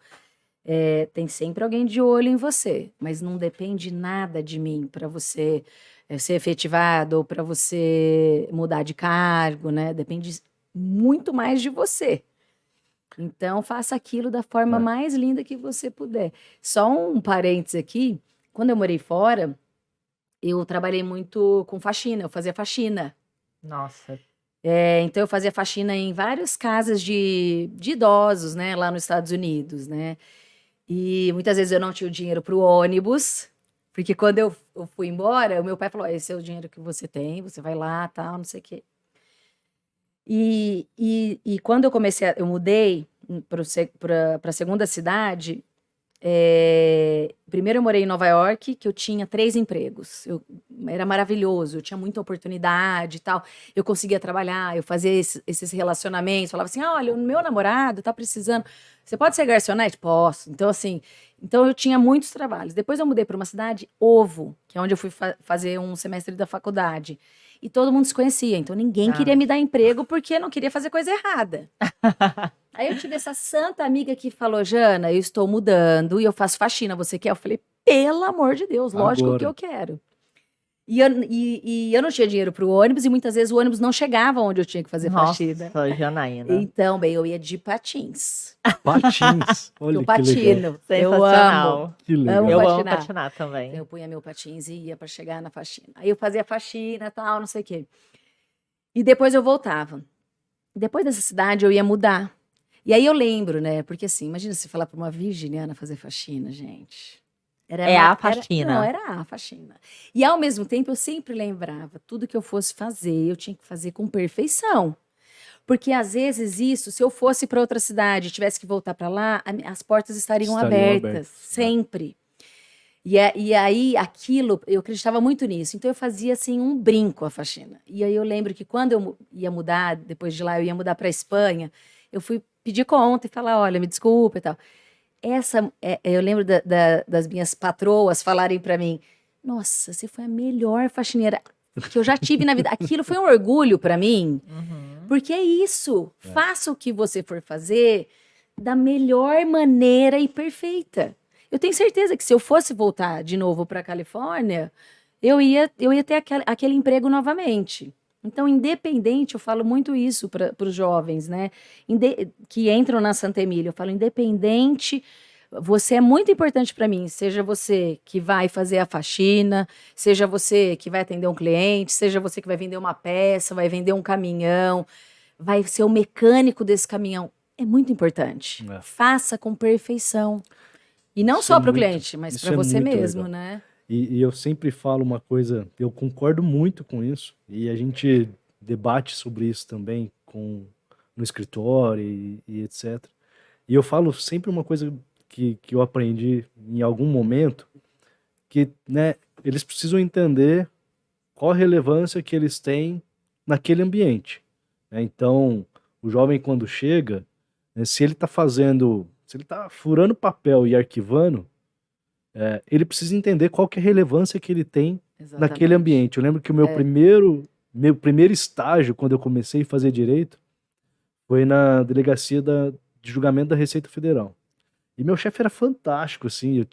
Tem sempre alguém de olho em você, mas não depende nada de mim para você ser efetivado ou para você mudar de cargo, né? Depende muito mais de você. Então, faça aquilo da forma É. mais linda que você puder. Só um parênteses aqui, quando eu morei fora, eu trabalhei muito com faxina, eu fazia faxina. Nossa. Então, eu fazia faxina em várias casas de idosos, né, lá nos Estados Unidos, né? E muitas vezes eu não tinha o dinheiro para o ônibus, porque quando eu fui embora, o meu pai falou: esse é o dinheiro que você tem, você vai lá, tal, não sei o quê. E quando eu comecei, eu mudei para a segunda cidade. Primeiro eu morei em Nova York, que eu tinha 3 empregos. Era maravilhoso, eu tinha muita oportunidade e tal. Eu conseguia trabalhar, eu fazia esses relacionamentos. Falava assim, olha, o meu namorado tá precisando. Você pode ser garçonete? Posso. Então, assim, eu tinha muitos trabalhos. Depois eu mudei para uma cidade, Ovo, que é onde eu fui fazer um semestre da faculdade. E todo mundo se conhecia, então ninguém queria me dar emprego porque não queria fazer coisa errada. Aí eu tive essa santa amiga que falou, Jana, eu estou mudando e eu faço faxina, você quer? Eu falei, pelo amor de Deus, lógico Agora. que eu quero. E eu não tinha dinheiro pro ônibus e muitas vezes o ônibus não chegava onde eu tinha que fazer faxina. Nossa, Janaína. Então, bem, eu ia de patins. Patins. Eu Olha que legal. patino. Eu amo. Sensacional. Que legal. Amo Eu amo patinar. patinar também. Eu punha meu patins e ia pra chegar na faxina. Aí eu fazia faxina, tal, não sei o quê. E depois eu voltava. Depois dessa cidade eu ia mudar. E aí eu lembro, né? Porque assim, imagina se falar pra uma virginiana fazer faxina, gente. É a faxina. Não, era a faxina. E ao mesmo tempo eu sempre lembrava, tudo que eu fosse fazer, eu tinha que fazer com perfeição. Porque às vezes isso, se eu fosse para outra cidade, tivesse que voltar para lá, as portas estariam abertas, sempre. E aí aquilo, eu acreditava muito nisso. Então eu fazia assim um brinco a faxina. E aí eu lembro que quando eu ia mudar, depois de lá eu ia mudar para Espanha, eu fui pedir conta e falar, olha, me desculpa e tal. Eu lembro das minhas patroas falarem para mim, nossa, você foi a melhor faxineira que eu já tive na vida. Aquilo foi um orgulho para mim, porque é isso. Faça o que você for fazer da melhor maneira e perfeita. Eu tenho certeza que se eu fosse voltar de novo para a Califórnia, eu ia ter aquele emprego novamente. Então, independente, eu falo muito isso para os jovens, né? Que entram na Santa Emília. Eu falo, independente, você é muito importante para mim. Seja você que vai fazer a faxina, seja você que vai atender um cliente, seja você que vai vender uma peça, vai vender um caminhão, vai ser o mecânico desse caminhão. É muito importante. Faça com perfeição. E não só para o cliente, mas para você mesmo, legal, né? E eu sempre falo uma coisa, eu concordo muito com isso, e a gente debate sobre isso também no escritório e etc. E eu falo sempre uma coisa que eu aprendi em algum momento, que, né, eles precisam entender qual a relevância que eles têm naquele ambiente, né? Então, o jovem quando chega, né, se ele está furando papel e arquivando, ele precisa entender qual que é a relevância que ele tem naquele ambiente. Eu lembro que o meu primeiro estágio, quando eu comecei a fazer direito, foi na delegacia de julgamento da Receita Federal. E meu chefe era fantástico, assim, eu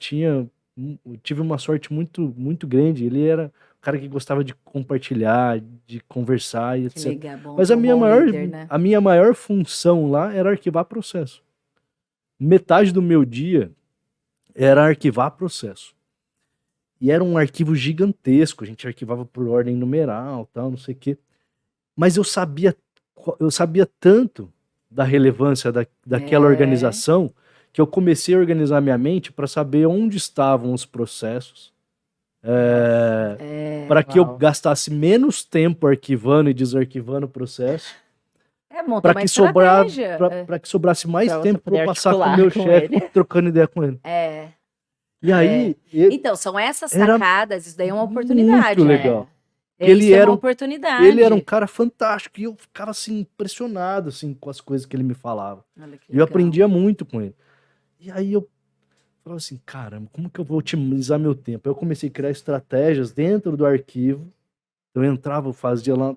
tive uma sorte muito, muito grande. Ele era um cara que gostava de compartilhar, de conversar e etc. Legal, bom, mas a minha maior função lá era arquivar processo. Metade do meu dia era arquivar processo. E era um arquivo gigantesco, a gente arquivava por ordem numeral, tal, não sei o quê. Mas eu sabia tanto da relevância daquela organização, que eu comecei a organizar minha mente para saber onde estavam os processos, para que eu gastasse menos tempo arquivando e desarquivando o processo, para que sobrasse mais tempo para eu passar com o meu chefe, trocando ideia com ele. E aí... Então, são essas sacadas, isso daí é uma oportunidade. Muito legal. Ele era uma oportunidade. Ele era um cara fantástico, e eu ficava assim, impressionado assim, com as coisas que ele me falava. E eu aprendia muito com ele. E aí eu falava assim, caramba, como que eu vou otimizar meu tempo? Aí eu comecei a criar estratégias dentro do arquivo. Eu entrava, fazia lá,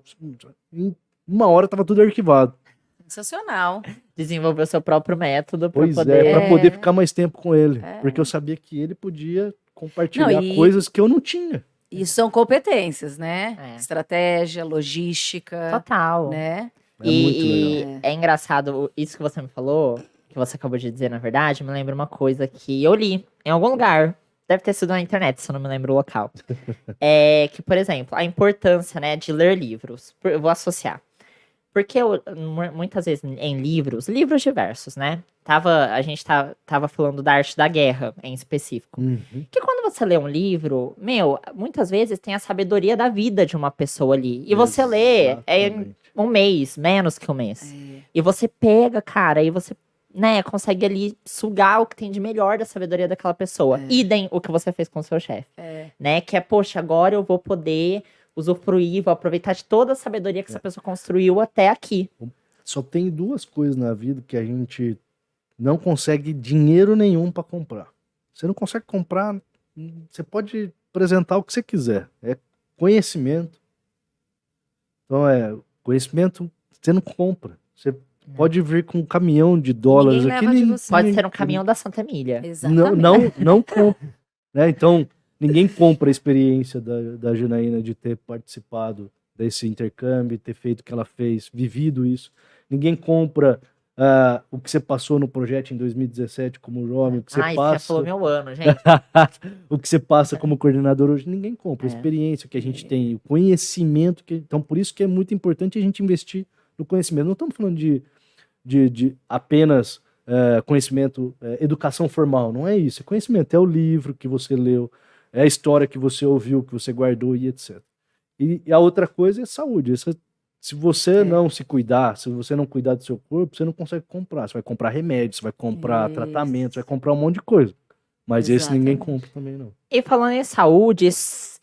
em 1 hora estava tudo arquivado. Sensacional. Desenvolveu seu próprio método para poder ficar mais tempo com ele. Porque eu sabia que ele podia compartilhar coisas que eu não tinha. Isso são competências, né? Estratégia, logística. Total. Né? Muito legal. É engraçado, isso que você me falou, que você acabou de dizer, na verdade, me lembra uma coisa que eu li em algum lugar. Deve ter sido na internet, se eu não me lembro o local. Que, por exemplo, a importância, né, de ler livros. Eu vou associar. Porque muitas vezes em livros diversos, né? A gente tava falando da arte da guerra, em específico. Que quando você lê um livro, muitas vezes tem a sabedoria da vida de uma pessoa ali. E você lê um mês, menos que um mês. E você pega, cara, e você, né, consegue ali sugar o que tem de melhor da sabedoria daquela pessoa. Idem o que você fez com o seu chefe. Né? Que poxa, agora eu vou poder usufruir, vou aproveitar de toda a sabedoria que essa pessoa construiu até aqui. Só tem 2 coisas na vida que a gente não consegue dinheiro nenhum para comprar. Você não consegue comprar, você pode apresentar o que você quiser. É conhecimento. Então conhecimento você não compra. Você pode vir com um caminhão de dólares aqui. Pode ser um caminhão da Santa Emília. Exatamente. Não compra. Né? Então, Ninguém compra a experiência da Janaína de ter participado desse intercâmbio, ter feito o que ela fez, vivido isso. Ninguém compra o que você passou no projeto em 2017 como jovem, o que você Ai, você falou passa, meu ano, gente. o que você passa como coordenador hoje. Ninguém compra a É. experiência que a gente tem, o conhecimento. Então, por isso que é muito importante a gente investir no conhecimento. Não estamos falando de apenas conhecimento, educação formal. Não é isso. É conhecimento. É o livro que você leu, é a história que você ouviu, que você guardou e etc. E a outra coisa é saúde. Se você não se cuidar, se você não cuidar do seu corpo, você não consegue comprar. Você vai comprar remédios, você vai comprar tratamento, você vai comprar um monte de coisa. Mas esse ninguém Exatamente. compra também, não. E falando em saúde,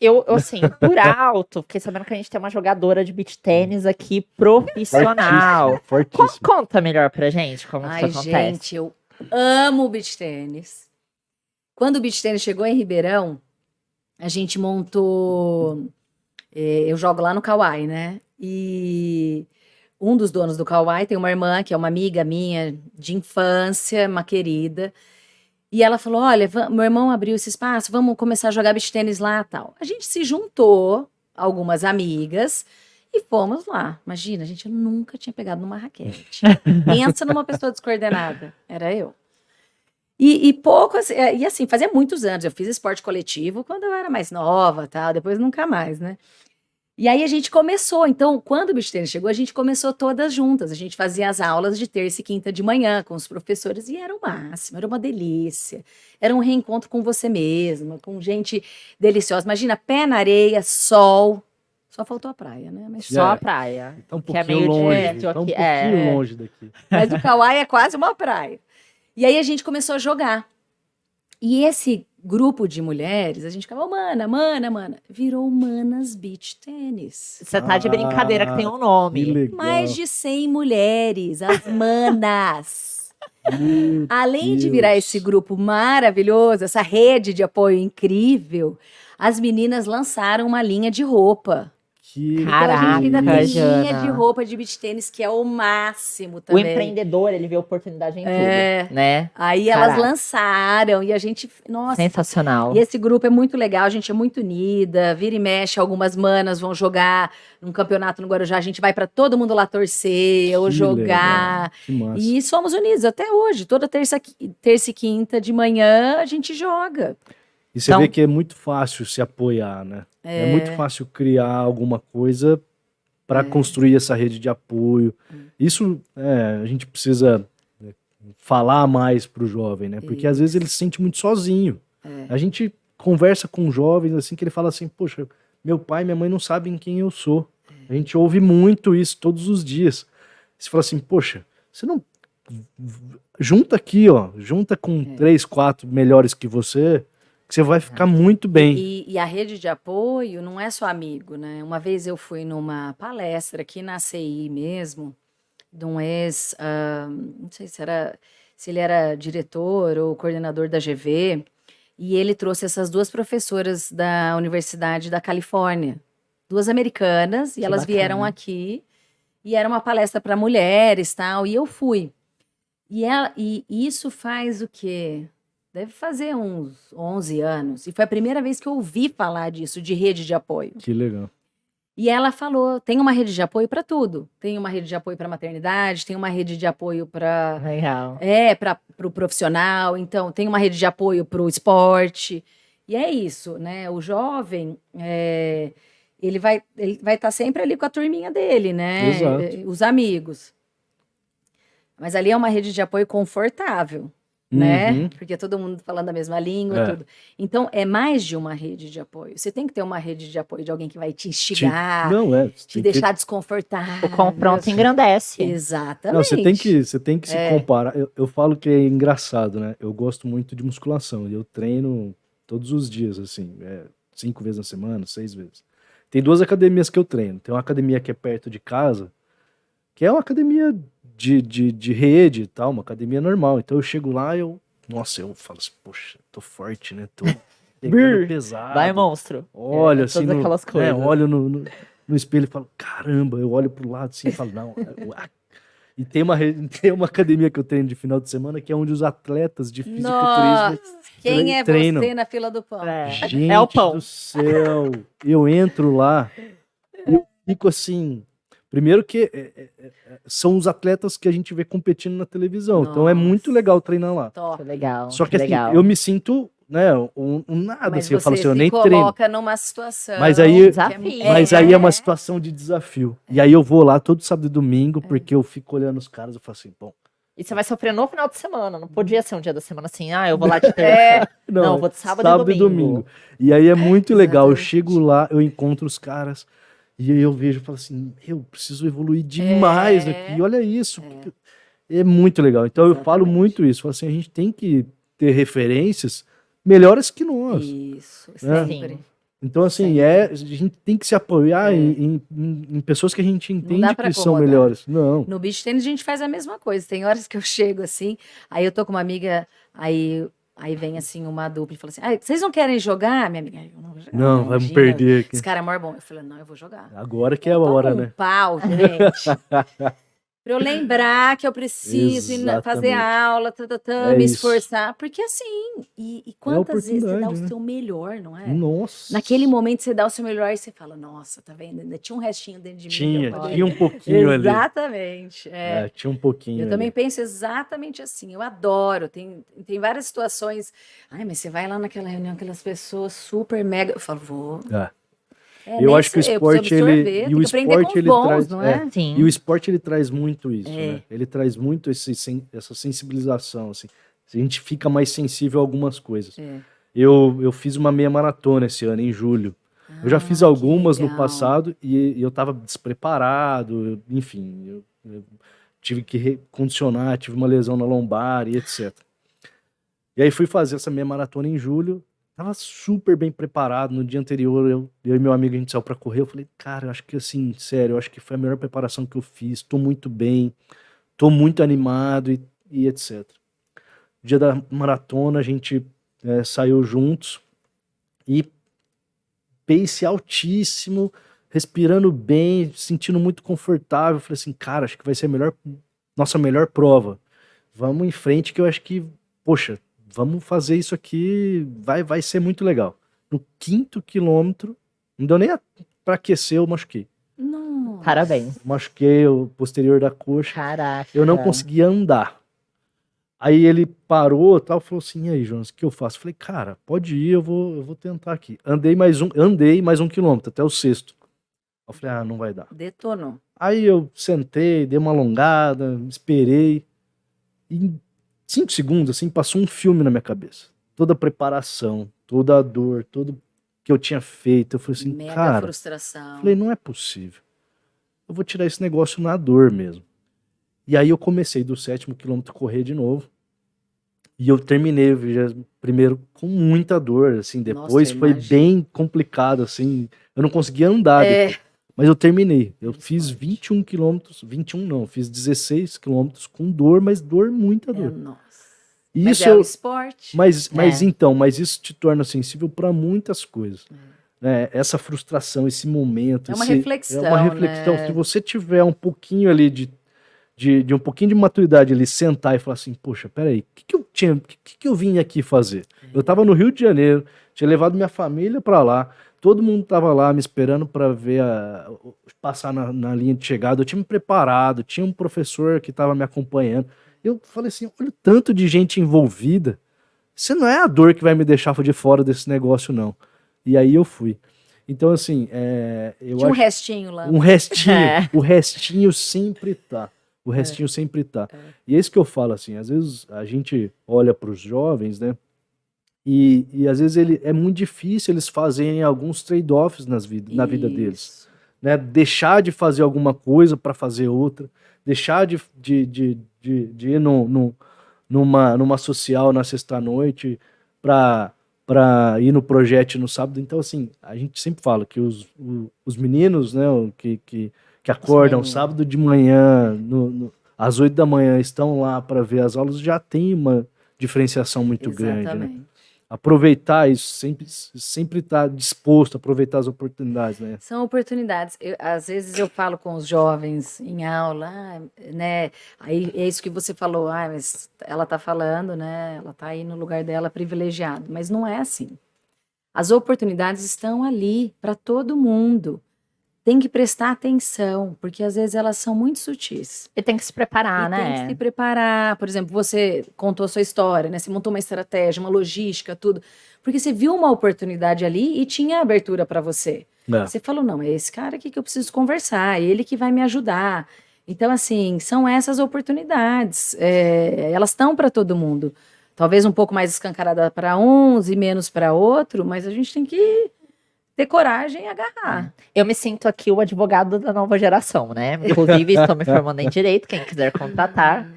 eu assim, por alto, fiquei sabendo que a gente tem uma jogadora de beach tênis aqui profissional. Fortíssimo. Conta melhor pra gente como Ai, isso acontece. gente, eu amo o beach tênis. Quando o beach tênis chegou em Ribeirão, a gente montou. Eu jogo lá no Kauai, né? E um dos donos do Kauai tem uma irmã que é uma amiga minha de infância, uma querida. E ela falou: Olha, meu irmão abriu esse espaço, vamos começar a jogar beach tênis lá e tal. A gente se juntou, algumas amigas, e fomos lá. Imagina, a gente nunca tinha pegado numa raquete. Pensa numa pessoa descoordenada. Era eu. E pouco, e assim, fazia muitos anos. Eu fiz esporte coletivo quando eu era mais nova, tal, depois nunca mais, né? E aí a gente começou. Então, quando o beach tênis chegou, a gente começou todas juntas. A gente fazia as aulas de terça e quinta de manhã com os professores e era o máximo, era uma delícia. Era um reencontro com você mesma, com gente deliciosa. Imagina, pé na areia, sol. Só faltou a praia, né? Mas Só a praia. Tá um Que é pouquinho meio longe. difícil Tá um aqui. pouquinho longe daqui. Mas o Kauai é quase uma praia. E aí a gente começou a jogar. E esse grupo de mulheres, a gente ficava, mana, virou Manas Beach Tênis. Você tá de brincadeira que tem um Que nome. legal. Mais de 100 mulheres, as manas. Meu Além de Deus. virar esse grupo maravilhoso, essa rede de apoio incrível, as meninas lançaram uma linha de roupa. Que Então a gente ainda Caraca, tem Jana. linha de roupa de beach tênis, que é o máximo O também. empreendedor, ele vê oportunidade em É. tudo, né? Aí Caraca. elas lançaram e a gente, nossa, Sensacional. e esse grupo é muito legal, a gente é muito unida, vira e mexe, algumas manas vão jogar num campeonato no Guarujá, a gente vai pra todo mundo lá torcer ou Que jogar. legal. Que massa. E somos unidos até hoje, toda terça e quinta de manhã a gente joga. E você Então- vê que é muito fácil se apoiar, né? É muito fácil criar alguma coisa para construir essa rede de apoio. Isso a gente precisa falar mais pro jovem, né? Porque às vezes ele se sente muito sozinho. A gente conversa com jovens assim que ele fala assim, poxa, meu pai e minha mãe não sabem quem eu sou. A gente ouve muito isso todos os dias. Você fala assim, poxa, você não junta aqui, ó, junta com 3, 4 melhores que você vai ficar muito bem. E a rede de apoio não é só amigo, né? Uma vez eu fui numa palestra aqui na CI mesmo, de um não sei se ele era diretor ou coordenador da GV, e ele trouxe essas 2 professoras da Universidade da Califórnia, 2 americanas, e Que elas bacana. vieram aqui, e era uma palestra para mulheres, tal, e eu fui. E isso faz o quê? Deve fazer uns 11 anos. E foi a primeira vez que eu ouvi falar disso, de rede de apoio. Que legal. E ela falou: tem uma rede de apoio para tudo. Tem uma rede de apoio para maternidade, tem uma rede de apoio para Legal. para o profissional, então tem uma rede de apoio para o esporte. E é isso, né? O jovem, ele vai estar sempre ali com a turminha dele, né? Exato. Os amigos. Mas ali é uma rede de apoio confortável, né? Uhum. Porque todo mundo falando a mesma língua, É. tudo. Então, é mais de uma rede de apoio. Você tem que ter uma rede de apoio de alguém que vai te instigar, Não, te você tem deixar desconfortável. O confronto engrandece. Exatamente. Não, você tem que se comparar. Eu falo que é engraçado, né? Eu gosto muito de musculação e eu treino todos os dias, assim, 5 vezes na semana, 6 vezes. Tem 2 academias que eu treino. Tem uma academia que é perto de casa, que é uma academia de rede e tal, uma academia normal. Então eu chego lá eu falo assim, poxa, tô forte, né? Tô pegando pesado. Vai, monstro. Olha assim, todas aquelas coisas. olho no espelho e falo, caramba, eu olho pro lado assim e falo, não. E tem uma academia que eu treino de final de semana que é onde os atletas de fisiculturismo Nossa, que Quem é treino. você na fila do pão? Gente É o pão. do céu, eu entro lá, eu fico assim. Primeiro que são os atletas que a gente vê competindo na televisão, então é muito Nossa. legal treinar lá. Que Top. legal. Só que assim, legal. eu me sinto, né, um nada, Mas assim, eu falo você assim, eu se nem treino. coloca numa situação Mas aí- que é Desafio. Mas aí é uma situação de desafio. E aí eu vou lá todo sábado e domingo, porque eu fico olhando os caras, eu falo assim, bom. E você vai sofrer no final de semana. Não podia ser um dia da semana assim, eu vou lá de terça. É. Não, eu vou de sábado e domingo. E aí é muito legal. Eu Exatamente. chego lá, eu encontro os caras, e aí eu vejo e falo assim, eu preciso evoluir demais aqui. Olha isso. É muito legal. Então eu falo Exatamente. muito isso. Falo assim, a gente tem que ter referências melhores que nós. Isso, É. sempre. Sim. Então, assim, Sempre. a gente tem que se apoiar em pessoas que a gente entende dá pra que são acomodar. melhores. Não. No beach tennis a gente faz a mesma coisa. Tem horas que eu chego assim, aí eu tô com uma amiga, aí vem assim uma dupla e fala assim: vocês não querem jogar? Minha amiga, eu não vou jogar. Não, vamos imagina, perder aqui. Esse cara é maior bom. Eu falei: não, eu vou jogar. Agora que é a Toma hora, um né? pau, gente. Pra eu lembrar que eu preciso ir fazer Exatamente. aula, É me isso. esforçar. Porque assim, e quantas vezes você dá o oportunidade, né? seu melhor, não é? Nossa. Naquele momento você dá o seu melhor e você fala: nossa, tá vendo? Ainda tinha um restinho dentro de mim. que eu Tinha poderia- um pouquinho ali. Exatamente. É, tinha um pouquinho Eu ali. também penso exatamente assim. Eu adoro. Tem várias situações. Mas você vai lá naquela reunião, aquelas pessoas super mega. Eu falo, vou. É. É, Eu nem acho que o sei, eu esporte, preciso absorver, ele... E tem o que aprender com esporte, os ele bons, traz... não é? Sim. E o esporte, ele traz muito isso, É. né? Ele traz muito essa sensibilização, assim. A gente fica mais sensível a algumas coisas. É. Eu fiz uma meia maratona esse ano, em julho. Eu já fiz Ah, que algumas no legal. passado e eu tava despreparado, enfim, eu tive que recondicionar, tive uma lesão na lombar e etc. E aí fui fazer essa meia maratona em julho, tava super bem preparado. No dia anterior, eu e meu amigo, a gente saiu pra correr, eu falei, cara, eu acho que assim, sério, eu acho que foi a melhor preparação que eu fiz, tô muito bem, tô muito animado e etc. No dia da maratona, a gente saiu juntos e pace altíssimo, respirando bem, sentindo muito confortável. Falei assim, cara, acho que vai ser nossa melhor prova. Vamos em frente que eu acho que, poxa, vamos fazer isso aqui, vai ser muito legal. No 5º quilômetro, não deu nem pra aquecer, eu machuquei. Não. Parabéns. Machuquei o posterior da coxa. Caraca. Eu não conseguia andar. Aí ele parou e tal, falou assim, e aí, Jonas, o que eu faço? Falei, cara, pode ir, eu vou tentar aqui. Andei mais 1 quilômetro, até o 6º. Eu falei, não vai dar. Detonou. Aí eu sentei, dei uma alongada, esperei. E em 5 segundos, assim, passou um filme na minha cabeça. Toda a preparação, toda a dor, tudo que eu tinha feito. Eu falei assim, Mega cara, frustração. falei, não é possível. Eu vou tirar esse negócio na dor mesmo. E aí eu comecei do 7º quilômetro correr de novo. E eu terminei o 21º com muita dor, assim. Depois Nossa, eu foi imagino. bem complicado, assim. Eu não conseguia andar depois. Mas eu terminei. Eu fiz 21 quilômetros. 21 não, fiz 16 quilômetros com dor, mas muita dor. Nossa. E Mas isso é o esporte. mas isso te torna sensível para muitas coisas. Né? Essa frustração, esse momento. É uma reflexão, É uma reflexão. né? Se você tiver um pouquinho ali de um pouquinho de maturidade ali, sentar e falar assim, poxa, peraí, o que eu vim aqui fazer? Eu tava no Rio de Janeiro, tinha levado minha família para lá, todo mundo tava lá me esperando para ver passar na linha de chegada, eu tinha me preparado, tinha um professor que tava me acompanhando. Eu falei assim, olha o tanto de gente envolvida, você não é a dor que vai me deixar de fora desse negócio, não. E aí eu fui. Então, assim, eu Tinha um acho... restinho lá. Um restinho, É. o restinho sempre tá. O restinho sempre tá. E é isso que eu falo, assim, às vezes a gente olha para os jovens, né, e às vezes é muito difícil eles fazerem alguns trade-offs na vida deles. Isso. Né? Deixar de fazer alguma coisa para fazer outra, deixar de ir numa social na sexta-noite para ir no projeto no sábado. Então, assim, a gente sempre fala que os meninos, né, que acordam sábado de manhã, às 8 da manhã, estão lá para ver as aulas, já tem uma diferenciação muito grande. Né? Exatamente. aproveitar isso, sempre estar disposto a aproveitar as oportunidades, né? São oportunidades. Às vezes eu falo com os jovens em aula, né? Aí é isso que você falou, mas ela está falando, né? Ela está aí no lugar dela privilegiado, mas não é assim. As oportunidades estão ali para todo mundo. Tem que prestar atenção, porque às vezes elas são muito sutis. E tem que se preparar, E tem que né? se preparar. Por exemplo, você contou a sua história, né? Você montou uma estratégia, uma logística, tudo. Porque você viu uma oportunidade ali e tinha abertura para você. É. Você falou, não, é esse cara aqui que eu preciso conversar, é ele que vai me ajudar. Então, assim, são essas oportunidades. Elas estão para todo mundo. Talvez um pouco mais escancarada para uns e menos para outro, mas a gente tem que ter coragem e agarrar. Eu me sinto aqui o advogado da nova geração, né? Inclusive, estou me formando em direito, quem quiser contratar.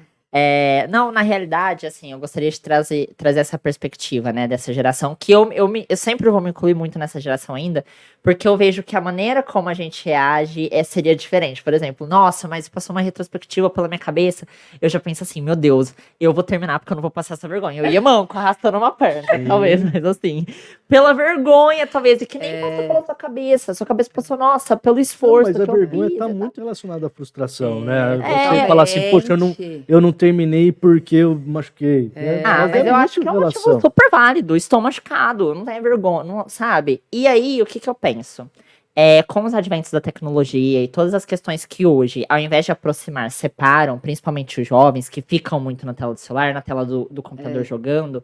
Não, na realidade, assim, eu gostaria de trazer essa perspectiva, né, dessa geração, que eu sempre vou me incluir muito nessa geração ainda, porque eu vejo que a maneira como a gente reage seria diferente. Por exemplo, nossa, mas passou uma retrospectiva pela minha cabeça, eu já penso assim, meu Deus, eu vou terminar porque eu não vou passar essa vergonha. Eu ia manco, arrastando uma perna, talvez, mas assim, pela vergonha, talvez, e que nem passou pela sua cabeça passou, nossa, pelo Não, esforço mas a que eu vergonha fiz. está e tal. muito relacionada à frustração, né? É. Você fala assim, poxa, eu não terminei porque eu machuquei. Né? Mas eu acho que é um motivo relação. super válido. Estou machucado, não tem vergonha, não, sabe? E aí, o que eu penso? Com os adventos da tecnologia e todas as questões que hoje, ao invés de aproximar, separam, principalmente os jovens que ficam muito na tela do celular, na tela do computador jogando,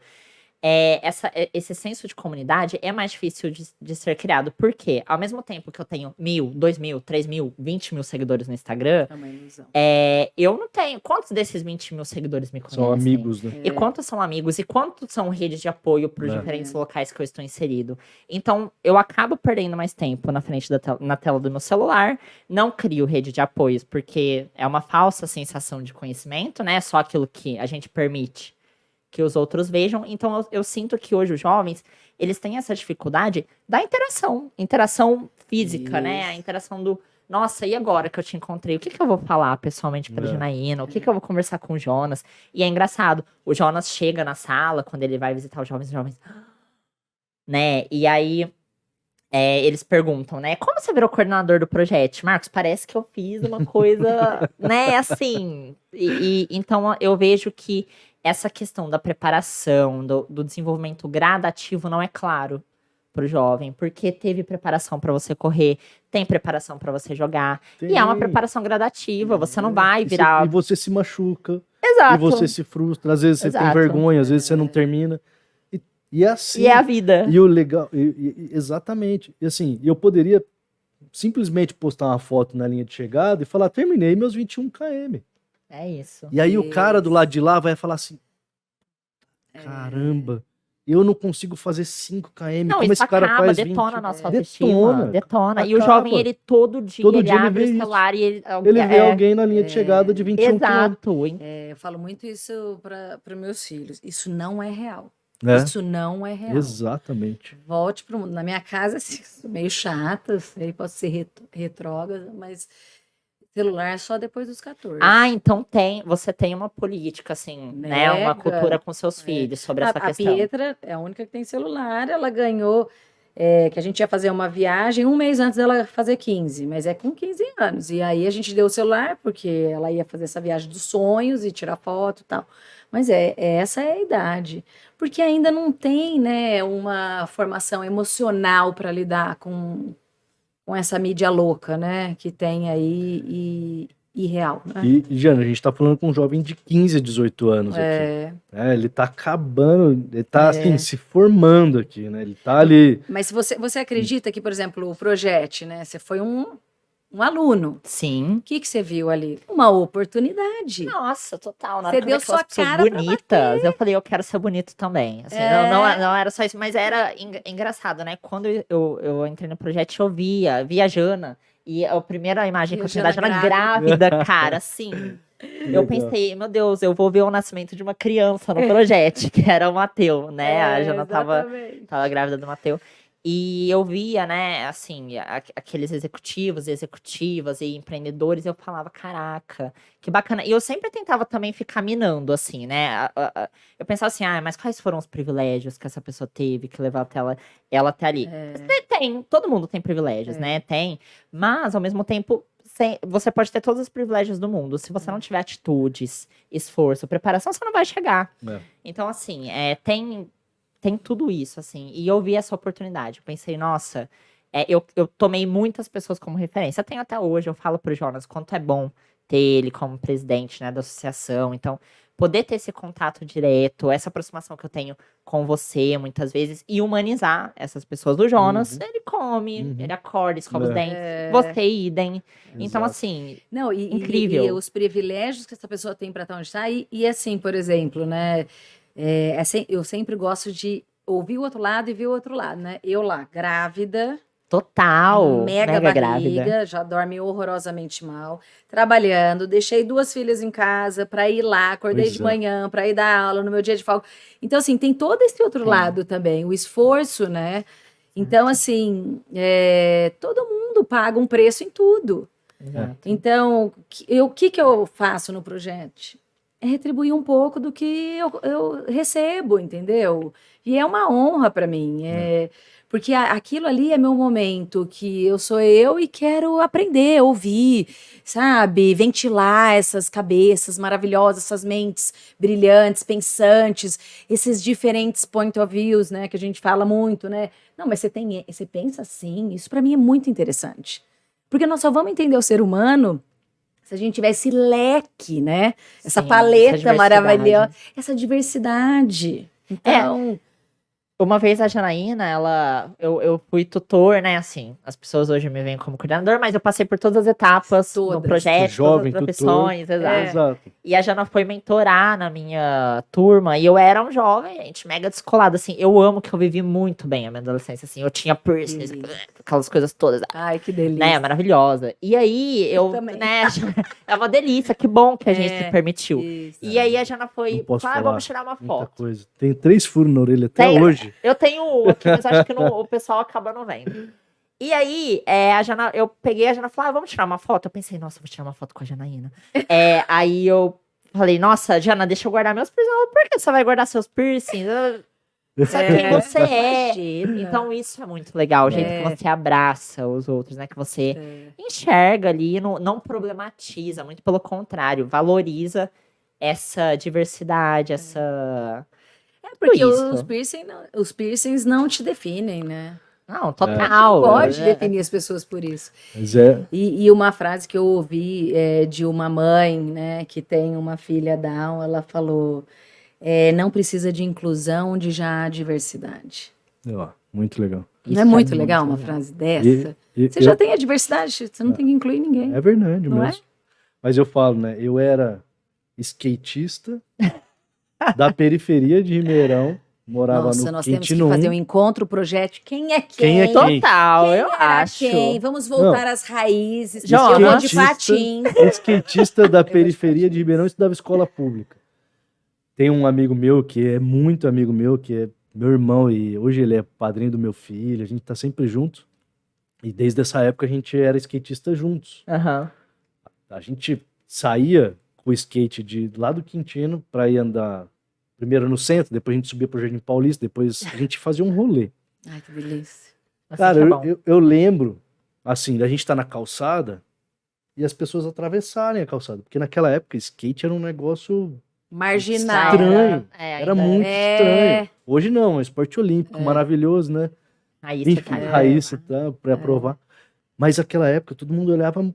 esse senso de comunidade é mais difícil de ser criado. Por quê? Ao mesmo tempo que eu tenho 1.000, 2.000, 3.000, 20.000 seguidores no Instagram, É uma ilusão. eu não tenho. Quantos desses 20.000 seguidores me conhecem? São amigos, né? E quantos são amigos? E quantos são redes de apoio para os diferentes locais que eu estou inserido? Então, eu acabo perdendo mais tempo na frente na tela do meu celular. Não crio rede de apoios, porque é uma falsa sensação de conhecimento, né? Só aquilo que a gente permite que os outros vejam. Então, eu sinto que hoje os jovens, eles têm essa dificuldade da interação física, né? A interação do, nossa, e agora que eu te encontrei? O que eu vou falar pessoalmente pra Janaína? O que eu vou conversar com o Jonas? E é engraçado, o Jonas chega na sala, quando ele vai visitar os jovens, né? E aí, eles perguntam, né? Como você virou coordenador do projeto? Marcos, parece que eu fiz uma coisa, né? Assim. Então, eu vejo que essa questão da preparação, do desenvolvimento gradativo não é claro pro jovem, porque teve preparação para você correr, tem preparação para você jogar, e é uma preparação gradativa, você não vai virar... E você se machuca, Exato. e você se frustra, às vezes você tem vergonha, às vezes você não termina, e é assim. E é a vida. E o legal, exatamente, e assim, eu poderia simplesmente postar uma foto na linha de chegada e falar, terminei meus 21 km. É isso. E aí o cara do lado de lá vai falar assim, caramba, eu não consigo fazer 5 km, Não, como isso esse cara acaba, faz detona 20? a nossa autoestima. Detona. E o acaba. jovem, ele todo dia ele abre o celular e ele vê alguém na linha de chegada de 21 km. Exato. Eu falo muito isso para meus filhos. Isso não é real. É. Isso não é real. Exatamente. Volte para o mundo. Na minha casa, assim, sou meio chata, sei, posso ser retrógrada, mas celular só depois dos 14. Então você tem uma política, assim, né? Uma cultura com seus filhos sobre essa questão. A Pietra é a única que tem celular, ela ganhou, que a gente ia fazer uma viagem 1 mês antes dela fazer 15, mas é com 15 anos. E aí a gente deu o celular, porque ela ia fazer essa viagem dos sonhos e tirar foto e tal. Mas essa é a idade. Porque ainda não tem, né, uma formação emocional para lidar com essa mídia louca, né, que tem aí e real. Né? E, Jana, a gente tá falando com um jovem de 15 a 18 anos aqui. Ele tá acabando, ele tá assim, se formando aqui, né? Ele tá ali. Mas você acredita que, por exemplo, o Projet, né? Você foi um aluno. Sim. O que você viu ali? Uma oportunidade. Nossa, total. Você deu sua cara bonitas. Eu falei, eu quero ser bonito também. Assim, não era só isso, mas era engraçado, né? Quando eu entrei no projeto, eu via a Jana. E a primeira imagem que eu tinha da Jana grávida, cara, assim. Eu pensei, meu Deus, eu vou ver o nascimento de uma criança no projeto, que era o Mateu, né? A Jana tava grávida do Mateu. E eu via, né, assim, aqueles executivos e executivas e empreendedores, eu falava, caraca, que bacana. E eu sempre tentava também ficar minando, assim, né? Eu pensava assim, mas quais foram os privilégios que essa pessoa teve que levou até ela até ali? Você tem, todo mundo tem privilégios, né? Tem. Mas, ao mesmo tempo, você pode ter todos os privilégios do mundo. Se você não tiver atitudes, esforço, preparação, você não vai chegar. É. Então, assim, tem tudo isso, assim. E eu vi essa oportunidade. Eu pensei, nossa, eu tomei muitas pessoas como referência. Eu tenho até hoje, eu falo pro Jonas quanto é bom ter ele como presidente, né, da associação. Então, poder ter esse contato direto, essa aproximação que eu tenho com você, muitas vezes, e humanizar essas pessoas. Do Jonas, ele come, ele acorda, escova os dentes. Você, idem. Então, Exato. assim, Não, incrível. E os privilégios que essa pessoa tem para estar onde está. E assim, por exemplo, né? Eu sempre gosto de ouvir o outro lado e ver o outro lado, né? Eu lá, grávida, total. mega grávida. barriga, já dorme horrorosamente mal, trabalhando, deixei 2 filhas em casa para ir lá, acordei Pois de é. manhã para ir dar aula no meu dia de folga. Então, assim, tem todo esse outro lado também, o esforço, né? Então, assim, todo mundo paga um preço em tudo. Exato. Então, o que eu faço no projeto? É retribuir um pouco do que eu recebo, entendeu? E é uma honra para mim. Porque aquilo ali é meu momento, que eu sou eu e quero aprender, ouvir, sabe? Ventilar essas cabeças maravilhosas, essas mentes brilhantes, pensantes, esses diferentes point of views, né? Que a gente fala muito, né? Não, mas você pensa assim? Isso para mim é muito interessante. Porque nós só vamos entender o ser humano se a gente tiver esse leque, né? Essa Sim, paleta essa diversidade. maravilhosa, essa diversidade. Então, Uma vez a Janaína, eu fui tutor, né, assim, as pessoas hoje me veem como coordenador, mas eu passei por todas as etapas no Todas. projeto, Jovem, todas as tutor. profissões, exato. Exato. E a Jana foi mentorar na minha turma, e eu era um jovem, gente, mega descolado, assim, eu amo que eu vivi muito bem a minha adolescência, assim, eu tinha piercings, aquelas coisas todas, ai, que delícia. né, maravilhosa. E aí, eu também. né, é uma delícia, que bom que a gente se permitiu. Isso. E aí a Jana foi, Não posso falou, falar vamos tirar uma muita foto. coisa. Tem 3 furos na orelha até Tem, hoje. Eu tenho um aqui, mas acho que o pessoal acaba não vendo. E aí, a Jana, eu peguei a Jana e falei, vamos tirar uma foto? Eu pensei, nossa, vou tirar uma foto com a Janaína. Aí eu falei, nossa, Jana, deixa eu guardar meus piercings. Ela, por que você vai guardar seus piercings? Sabe quem você é. Imagina. Então isso é muito legal, o jeito que você abraça os outros, né? Que você enxerga ali, não problematiza, muito pelo contrário, valoriza essa diversidade, essa... Porque isso. os piercings não te definem, né? Não, total. Pode definir as pessoas por isso. Mas é. E uma frase que eu ouvi de uma mãe, né, que tem uma filha Down, ela falou: não precisa de inclusão onde já há diversidade. Ó, muito legal. Não é muito legal uma frase dessa? Você já tem a diversidade, você não tem que incluir ninguém. É verdade Não mesmo. Mas eu falo, né? Eu era skatista da periferia de Ribeirão, morava Nossa, no nós temos que Quintino 1. fazer um encontro, projeto. Quem é quem? Quem é quem? Total, Quem eu era acho. quem? Vamos voltar às raízes. Jonas. Eu vou de Skatista. patins. Skatista da periferia de Ribeirão, estudava escola pública. Tem um amigo meu que é muito amigo meu, que é meu irmão, e hoje ele é padrinho do meu filho, a gente tá sempre junto. E desde essa época a gente era skatista juntos. Aham. A gente saía com o skate de lá do Quintino pra ir andar primeiro no centro, depois a gente subia pro Jardim Paulista, depois a gente fazia um rolê. Ai, que delícia. Assim Cara, que é bom. eu lembro, assim, da gente estar na calçada e as pessoas atravessarem a calçada, porque naquela época skate era um negócio Marginal. estranho. ainda Era muito estranho. Hoje não, é um esporte olímpico, maravilhoso, né? Aí você Enfim, tá. Raíssa, tá, pra aprovar. Mas naquela época todo mundo olhava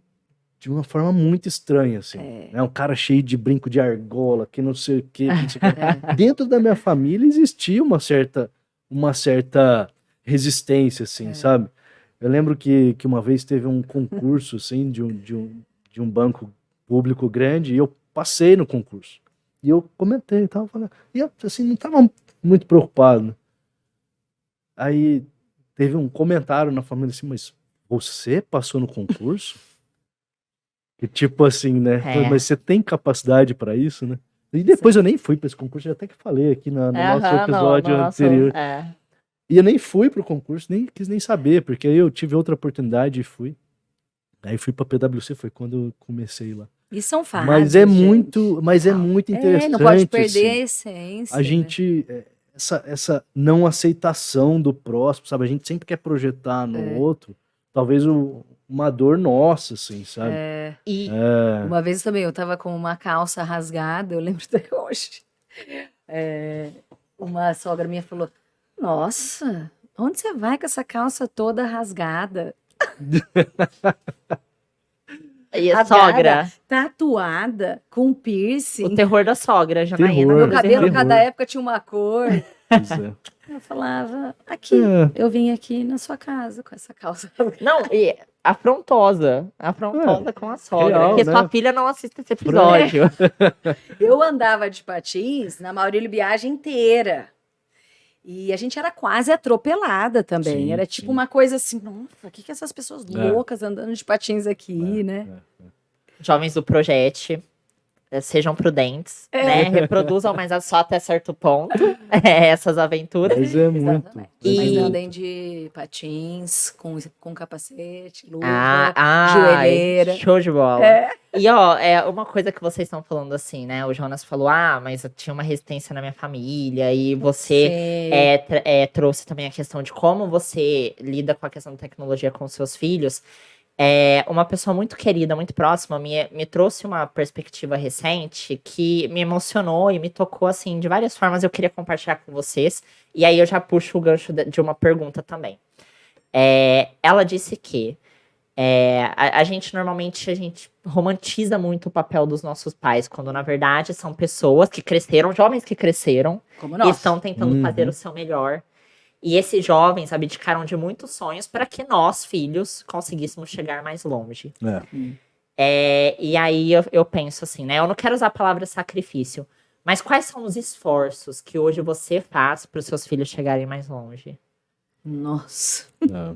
de uma forma muito estranha, assim. Né? Um cara cheio de brinco de argola, que não sei o quê. Que não sei o quê. Dentro da minha família existia uma certa resistência, assim, sabe? Eu lembro que uma vez teve um concurso, assim, de um banco público grande, e eu passei no concurso. E eu comentei e tal, e eu, assim, não tava muito preocupado, né? Aí teve um comentário na família assim, mas você passou no concurso? E tipo assim, né? Mas você tem capacidade pra isso, né? E depois eu nem fui pra esse concurso, já até que falei aqui no nosso episódio anterior. E eu nem fui pro concurso, nem quis nem saber, porque aí eu tive outra oportunidade e fui. Aí fui pra PwC, foi quando eu comecei lá. E são fases, Mas é gente. muito interessante. Não pode perder a assim. essência. A gente, essa não aceitação do próximo, sabe? A gente sempre quer projetar no outro, talvez uma dor nossa, assim, sabe? E Uma vez também eu tava com uma calça rasgada, eu lembro até hoje. Uma sogra minha falou: Nossa, onde você vai com essa calça toda rasgada? a Rasgada, sogra, tatuada, com piercing. o terror da sogra, Janaína. Terror. Meu Mas cabelo, terror. cada época tinha uma cor. Pois é. Eu falava, aqui, eu vim aqui na sua casa com essa calça. Não, e afrontosa com a sogra. real, Porque né? sua filha não assiste esse episódio. Eu andava de patins na Maurílio Biagem inteira. E a gente era quase atropelada também. Sim, Era tipo sim. uma coisa assim, nossa, o que essas pessoas loucas andando de patins aqui, né? Jovens do Projete, sejam prudentes, né? Reproduzam, mas só até certo ponto essas aventuras. Mas é muito. Exatamente. E- Mas andem de patins, com capacete, luva, Ai, joelheira. show de bola. E ó, uma coisa que vocês estão falando assim, né? O Jonas falou, mas eu tinha uma resistência na minha família, e você Sim. trouxe também a questão de como você lida com a questão da tecnologia com os seus filhos. Uma pessoa muito querida, muito próxima, me trouxe uma perspectiva recente que me emocionou e me tocou, assim, de várias formas. Eu queria compartilhar com vocês. E aí eu já puxo o gancho de uma pergunta também. Ela disse que a gente romantiza muito o papel dos nossos pais, quando na verdade são pessoas que cresceram, jovens que cresceram, Como e nós. estão tentando fazer o seu melhor. E esses jovens abdicaram de muitos sonhos para que nós, filhos, conseguíssemos chegar mais longe. E aí eu penso assim, né? Eu não quero usar a palavra sacrifício, mas quais são os esforços que hoje você faz para os seus filhos chegarem mais longe? Nossa. É.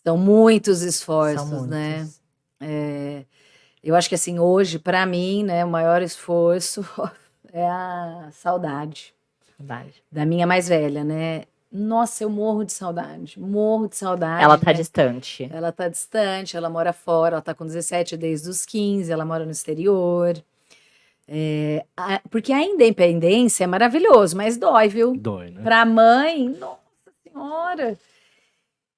São muitos esforços, São né? muitos. Eu acho que assim, hoje, para mim, né, o maior esforço é a saudade Verdade. da minha mais velha, né? Nossa, eu morro de saudade. Ela tá né? distante. Ela tá distante, ela mora fora, ela tá com 17 desde os 15, ela mora no exterior. Porque a independência é maravilhoso, mas dói, viu? Dói, né? Pra mãe, nossa senhora.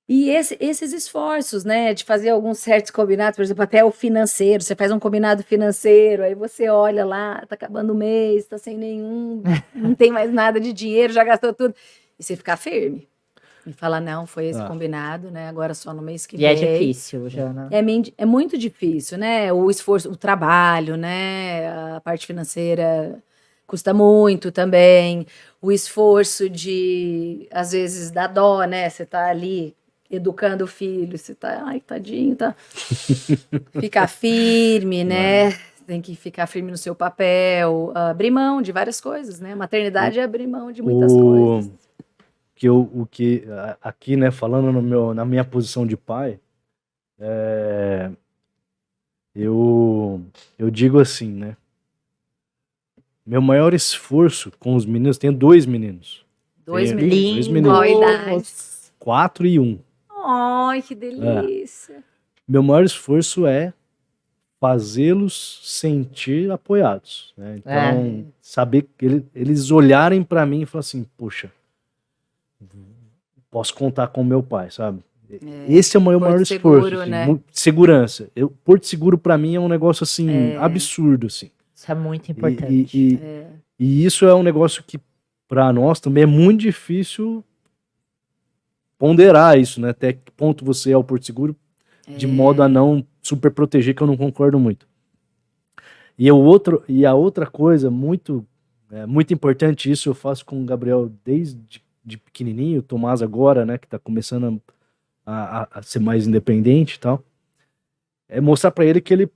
E esses esforços, né, de fazer alguns certos combinados, por exemplo, até o financeiro, você faz um combinado financeiro, aí você olha lá, tá acabando o mês, tá sem nenhum, não tem mais nada de dinheiro, já gastou tudo. E você ficar firme. E falar, não, foi esse combinado, né, agora só no mês que E vem. é difícil, Jana. É muito difícil, né, o esforço, o trabalho, né, a parte financeira custa muito também, o esforço de, às vezes, dá dó, né, você tá ali educando o filho, você tá, ai, tadinho, tá. Ficar firme, né? Tem que ficar firme no seu papel, abrir mão de várias coisas, né? Maternidade é abrir mão de muitas coisas. Aqui, né, falando na minha posição de pai, eu digo assim, né? Meu maior esforço com os meninos, tenho 2 meninos. Dois Tenho meninos. 2 meninos. Qual idade? 4 e 1. Ai, que delícia. Meu maior esforço é fazê-los sentir apoiados, né? Então, saber que eles olharem pra mim e falar assim, poxa, posso contar com meu pai, sabe? Esse é o meu Porto maior seguro, esforço, assim, né? Segurança. Porto Seguro pra mim é um negócio assim absurdo, assim. Isso é muito importante. E isso é um negócio que pra nós também é muito difícil ponderar isso, né? Até que ponto você é o Porto Seguro, de modo a não super proteger, que eu não concordo muito. E a outra coisa muito importante, isso eu faço com o Gabriel desde de pequenininho, o Tomás agora, né, que tá começando a ser mais independente e tal, é mostrar pra ele que ele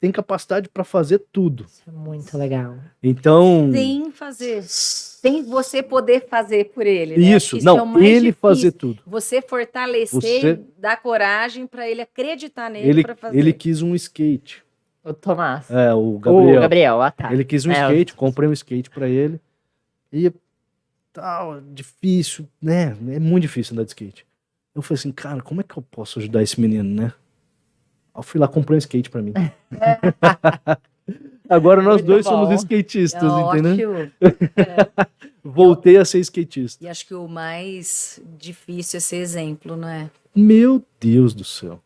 tem capacidade pra fazer tudo. Isso é muito legal. Então... Sem fazer. Sem você poder fazer por ele, né? Isso, é o não, mais ele difícil. fazer tudo. Você fortalecer, dar coragem pra ele acreditar nele Ele, pra fazer. ele quis um skate. O Tomás. O Gabriel. O Gabriel, tá. Ele quis um skate, comprei um skate pra ele. E tal, difícil, né? É muito difícil andar de skate. Eu falei assim, cara, como é que eu posso ajudar esse menino, né? Aí eu fui lá comprar um skate pra mim. Agora nós Muito dois somos bom. skatistas, É entendeu? ótimo. É. Voltei a ser skatista. E acho que o mais difícil é ser exemplo, não é? Meu Deus do céu.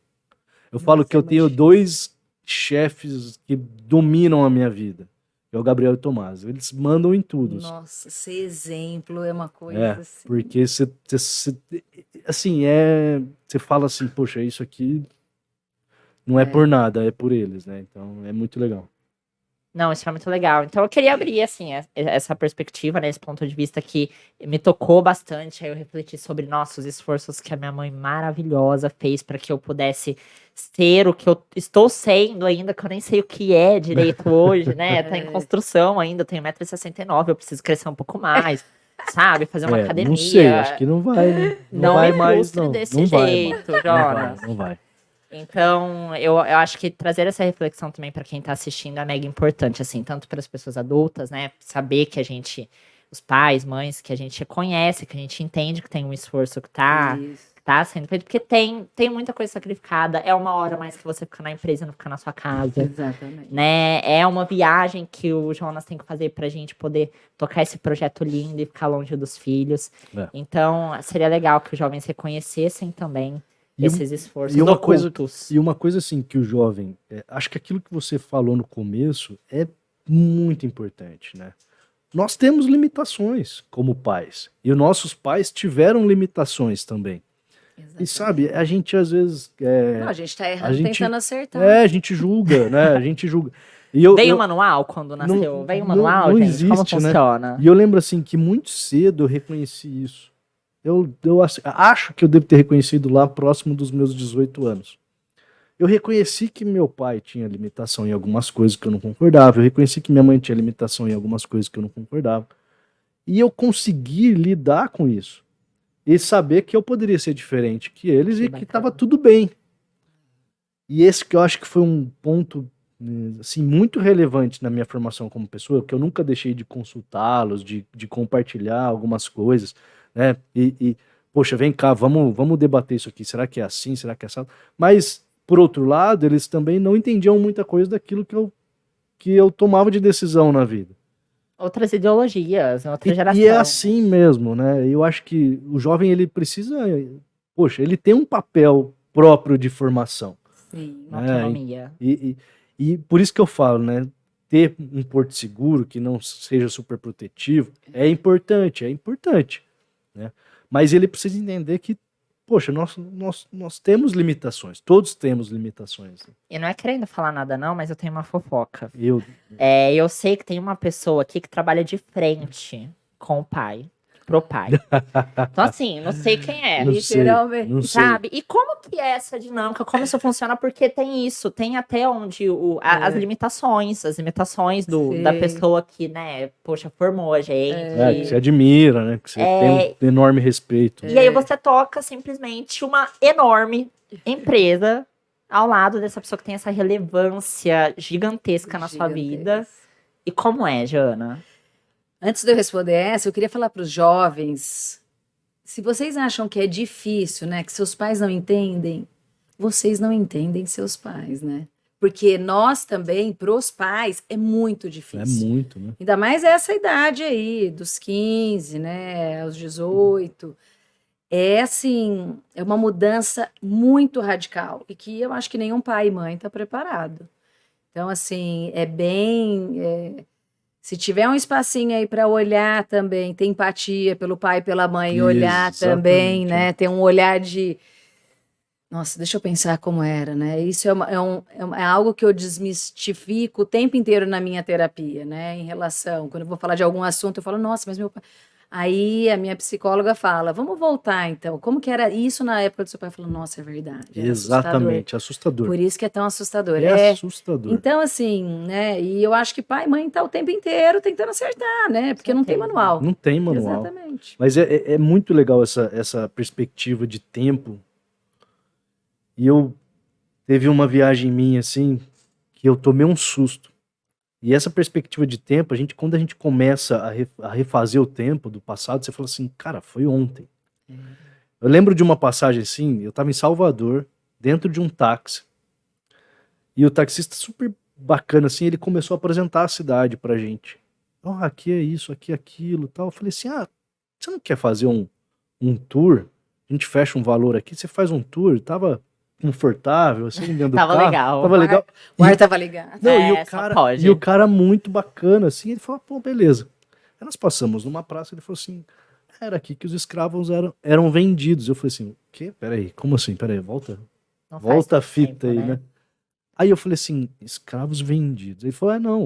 Eu falo Nossa, que eu é muito tenho difícil. 2 chefes que dominam a minha vida. Que é o Gabriel e o Tomás. Eles mandam em tudo. Nossa, ser exemplo é uma coisa É, assim. porque você assim, você fala assim, poxa, isso aqui não é por nada, é por eles, né? Então é muito legal. Não, isso é muito legal. Então eu queria abrir, assim, essa perspectiva, né, esse ponto de vista que me tocou bastante. Aí eu refleti sobre nossos esforços que a minha mãe maravilhosa fez para que eu pudesse ser o que eu estou sendo ainda, que eu nem sei o que é direito hoje, né? Tá em construção ainda, eu tenho 1,69 m, eu preciso crescer um pouco mais, sabe? Fazer uma Não sei, acho academia. que não vai, né? Não vai me mais, frustre não. desse Não vai mais. jeito, Não vai, Jonas. não vai. Então, eu acho que trazer essa reflexão também para quem tá assistindo é mega importante, assim, tanto para as pessoas adultas, né? Saber que a gente, os pais, mães, que a gente conhece, que a gente entende que tem um esforço que tá Isso. sendo feito, porque tem muita coisa sacrificada. É uma hora a mais que você fica na empresa e não fica na sua casa, Exatamente. né? É uma viagem que o Jonas tem que fazer pra gente poder tocar esse projeto lindo e ficar longe dos filhos. É. Então, seria legal que os jovens reconhecessem também esses esforços e uma ocultos. E uma coisa assim que o jovem, acho que aquilo que você falou no começo é muito importante, né? Nós temos limitações como pais. E os nossos pais tiveram limitações também. E sabe, a gente às vezes Não, a gente tá a errando gente tentando acertar. a gente julga, né? A gente julga. E Veio o manual quando nasceu? Veio o manual, não gente? existe, Como né? funciona? E eu lembro assim que muito cedo eu reconheci isso. Eu acho que eu devo ter reconhecido lá próximo dos meus 18 anos. Eu reconheci que meu pai tinha limitação em algumas coisas que eu não concordava. Eu reconheci que minha mãe tinha limitação em algumas coisas que eu não concordava. E eu consegui lidar com isso. E saber que eu poderia ser diferente que eles Que e que bacana. estava tudo bem. E esse que eu acho que foi um ponto assim, muito relevante na minha formação como pessoa, que eu nunca deixei de consultá-los, de compartilhar algumas coisas, né? Poxa, vem cá, vamos debater isso aqui. Será que é assim? Será que é assim? Mas, por outro lado, eles também não entendiam muita coisa daquilo que eu tomava de decisão na vida. Outras ideologias, outra geração. E é assim mesmo, né? Eu acho que o jovem, ele precisa... Poxa, ele tem um papel próprio de formação. Sim. Uma autonomia. E por isso que eu falo, né? Ter um porto seguro que não seja super protetivo é importante, né? Mas ele precisa entender que, poxa, nós temos limitações, todos temos limitações. E não é querendo falar nada não, mas eu tenho uma fofoca. Eu Eu sei que tem uma pessoa aqui que trabalha de frente com o pai, pro pai. Então assim, não sei quem é. não sei, Literalmente. não sei. Sabe? E como que é essa dinâmica? Como isso funciona? Porque tem isso, tem até onde as limitações da Sim. pessoa que, né, poxa, formou a gente. Que você admira, né? Que você tem um enorme respeito. E aí você toca simplesmente uma enorme empresa ao lado dessa pessoa que tem essa relevância gigantesca na sua vida. E como é, Jana? Antes de eu responder essa, eu queria falar para os jovens, se vocês acham que é difícil, né, que seus pais não entendem, vocês não entendem seus pais, né? Porque nós também, pros pais, é muito É difícil. muito, né? Ainda mais essa idade aí, dos 15, né, aos 18. É assim, é uma mudança muito radical e que eu acho que nenhum pai e mãe está preparado. Então, assim, se tiver um espacinho aí para olhar também, ter empatia pelo pai e pela mãe, e olhar também, Exatamente, né? Ter um olhar de. Nossa, deixa eu pensar como era, né? Isso é algo que eu desmistifico o tempo inteiro na minha terapia, né? Em relação. Quando eu vou falar de algum assunto, eu falo, nossa, mas meu pai. Aí a minha psicóloga fala, vamos voltar então. Como que era isso na época do seu pai? Eu falo, nossa, é verdade. Era Exatamente, assustador. por isso que é tão assustador. É assustador. Então, assim, né? E eu acho que pai e mãe tá o tempo inteiro tentando acertar, né? Porque não tem manual. Não tem manual. Exatamente. Mas é muito legal essa perspectiva de tempo. E teve uma viagem minha, assim, que eu tomei um susto. E essa perspectiva de tempo, quando a gente começa a refazer o tempo do passado, você fala assim, cara, foi ontem. Eu lembro de uma passagem assim, eu tava em Salvador, dentro de um táxi, e o taxista super bacana assim, ele começou a apresentar a cidade pra gente. Aqui é isso, aqui é aquilo, tal. Eu falei assim, você não quer fazer um tour? A gente fecha um valor aqui, você faz um tour, tava confortável, assim, dentro do Tava carro. legal. Tava legal. O ar tava ligado. Não, É, só pode. e o cara muito bacana, assim, ele falou, pô, beleza. Aí nós passamos numa praça, ele falou assim, era aqui que os escravos eram vendidos. Eu falei assim, o quê? Peraí, como assim? Peraí, volta Não faz a tanto fita tempo, aí, né? Aí eu falei assim, escravos vendidos. Ele falou, não,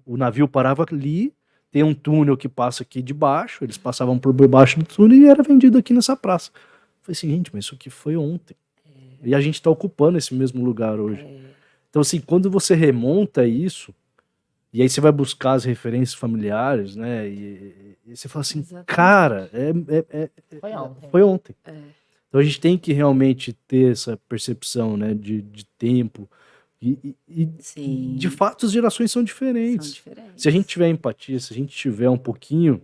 o navio parava ali, tem um túnel que passa aqui de baixo, eles passavam por baixo do túnel e era vendido aqui nessa praça. Eu falei assim, gente, mas isso aqui foi ontem. E a gente tá ocupando esse mesmo lugar hoje. Então assim, quando você remonta isso, e aí você vai buscar as referências familiares, né, e você fala assim, Exatamente. cara, Foi ontem. foi ontem. Então a gente tem que realmente ter essa percepção, né, de tempo. E Sim. de fato as gerações são diferentes. São diferentes. Se a gente tiver empatia, se a gente tiver um pouquinho,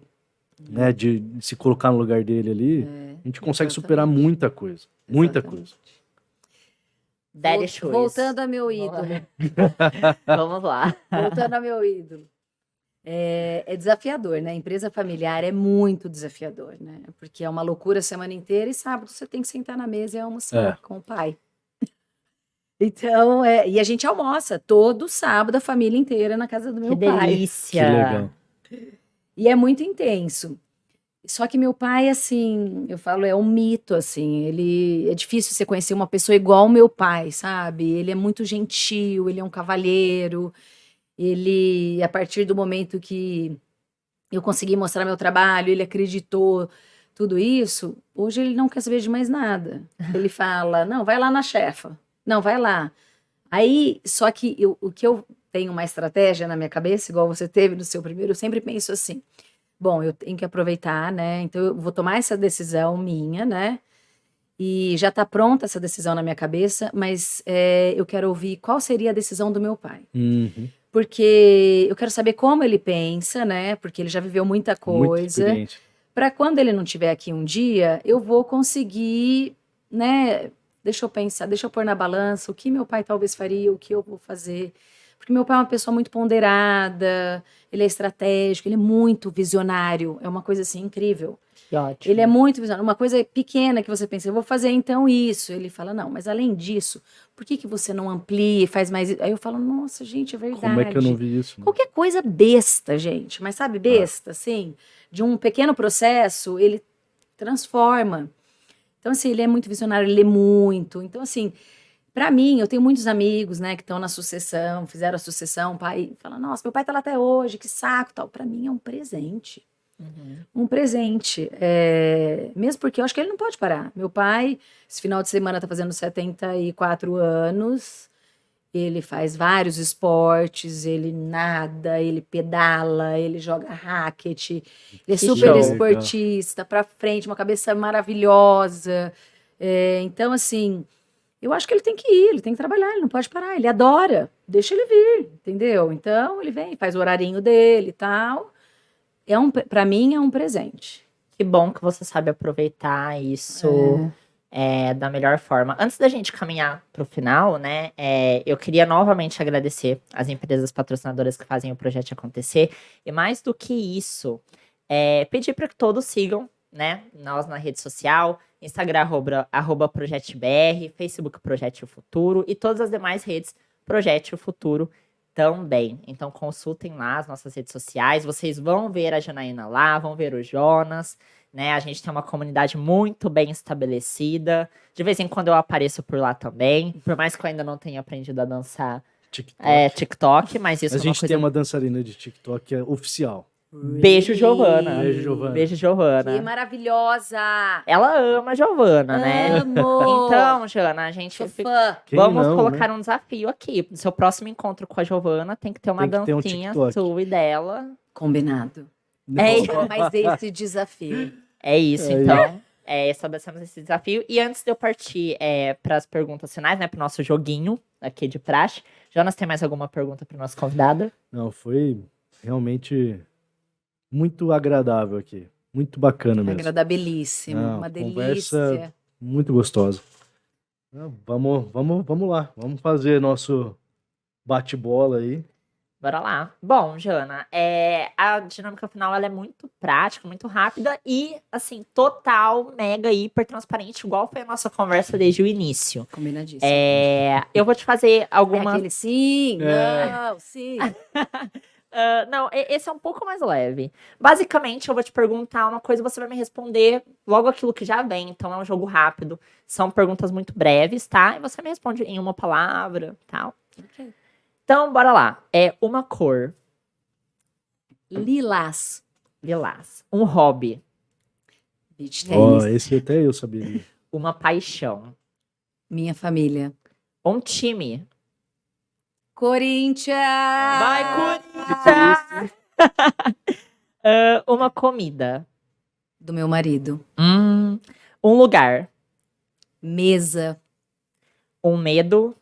né, de se colocar no lugar dele ali, a gente consegue superar exatamente. muita coisa. Muita Exatamente. coisa. Daddy Shoes. Voltando ao meu ídolo. Vamos lá. Voltando ao meu ídolo. É desafiador, né? Empresa familiar é muito desafiador, né? Porque é uma loucura a semana inteira e sábado você tem que sentar na mesa e almoçar com o pai. Então, e a gente almoça todo sábado a família inteira na casa do meu Que pai. delícia. Que legal. E é muito intenso. Só que meu pai, assim, eu falo, é um mito, assim. É difícil você conhecer uma pessoa igual o meu pai, sabe? Ele é muito gentil, ele é um cavalheiro. Ele, a partir do momento que eu consegui mostrar meu trabalho, ele acreditou, tudo isso. Hoje ele não quer saber de mais nada. Ele fala, não, vai lá na chefa. Não, vai lá. Aí, só que o que eu tenho uma estratégia na minha cabeça, igual você teve no seu primeiro, eu sempre penso assim, bom, eu tenho que aproveitar, né? Então eu vou tomar essa decisão minha, né? E já tá pronta essa decisão na minha cabeça, mas eu quero ouvir qual seria a decisão do meu pai. Uhum. Porque eu quero saber como ele pensa, né? Porque ele já viveu muita Muito coisa. experiente. Para quando ele não estiver aqui um dia, eu vou conseguir, né? Deixa eu pensar, deixa eu pôr na balança o que meu pai talvez faria, o que eu vou fazer. Porque meu pai é uma pessoa muito ponderada, ele é estratégico, ele é muito visionário. É uma coisa assim incrível. Que ótimo. Ele é muito visionário. Uma coisa pequena que você pensa, eu vou fazer então isso. Ele fala, não, mas além disso, por que você não amplia e faz mais isso? Aí eu falo, nossa, gente, é verdade. Como é que eu não vi isso? Né? Qualquer coisa besta, gente. Mas sabe, besta, assim, de um pequeno processo, ele transforma. Então, assim, ele é muito visionário, ele lê muito. Então, assim, pra mim, eu tenho muitos amigos, né, que estão na sucessão, fizeram a sucessão, o pai fala, nossa, meu pai tá lá até hoje, que saco, tal. Pra mim é um presente. Um presente. Mesmo porque eu acho que ele não pode parar. Meu pai, esse final de semana, tá fazendo 74 anos. Ele faz vários esportes, ele nada, ele pedala, ele joga raquete. Ele é Que super show. esportista, pra frente, uma cabeça maravilhosa. Então, assim, eu acho que ele tem que ir, ele tem que trabalhar, ele não pode parar, ele adora, deixa ele vir, entendeu? Então, ele vem, faz o horarinho dele e tal. Para mim, é um presente. Que bom que você sabe aproveitar isso da melhor forma. Antes da gente caminhar para o final, né, eu queria novamente agradecer as empresas patrocinadoras que fazem o projeto acontecer. E mais do que isso, pedir para que todos sigam, né, nós na rede social, Instagram, @projetbr, Facebook Projete o Futuro e todas as demais redes Projete o Futuro também. Então consultem lá as nossas redes sociais, vocês vão ver a Janaína lá, vão ver o Jonas, né? A gente tem uma comunidade muito bem estabelecida. De vez em quando eu apareço por lá também, por mais que eu ainda não tenha aprendido a dançar TikTok, mas isso A é uma gente coisa... tem uma dançarina de TikTok que é oficial. Beijo, Giovana. Beijo, Giovana. Beijo, Giovana. Que maravilhosa! Ela ama a Giovana, né? Amo! Então, Jana, a gente Sou fica... fã. Quem Vamos não, colocar né? um desafio aqui. No seu próximo encontro com a Giovana, tem que ter uma Tem que ter um dancinha TikTok. sua e dela. Combinado. É, Mais esse desafio. é isso, Aí. então. estabelecemos esse desafio. E antes de eu partir para as perguntas finais, né, para o nosso joguinho aqui de praxe, Jonas, tem mais alguma pergunta para o nosso convidado? Não, foi realmente muito agradável aqui. Muito bacana mesmo. Agradabilíssimo, Não, uma conversa delícia. muito gostosa. Vamos lá. Vamos fazer nosso bate-bola aí. Bora lá. Bom, Jana, a dinâmica final ela é muito prática, muito rápida e, assim, total, mega, hiper transparente, igual foi a nossa conversa desde o início. Combinadíssimo. Eu vou te fazer alguma... Aquele sim, não, sim. Não, esse é um pouco mais leve. Basicamente, eu vou te perguntar uma coisa e você vai me responder logo aquilo que já vem. Então, é um jogo rápido. São perguntas muito breves, tá? E você me responde em uma palavra, tal. Ok. Então, bora lá. É uma cor. Lilás. Lilás. Um hobby. Beach Ó, tênis. esse até eu saberia. Uma paixão. Minha família. Um time. Corinthians! Vai, Corinthians! Uma comida. Do meu marido. Um lugar. Mesa. Um medo.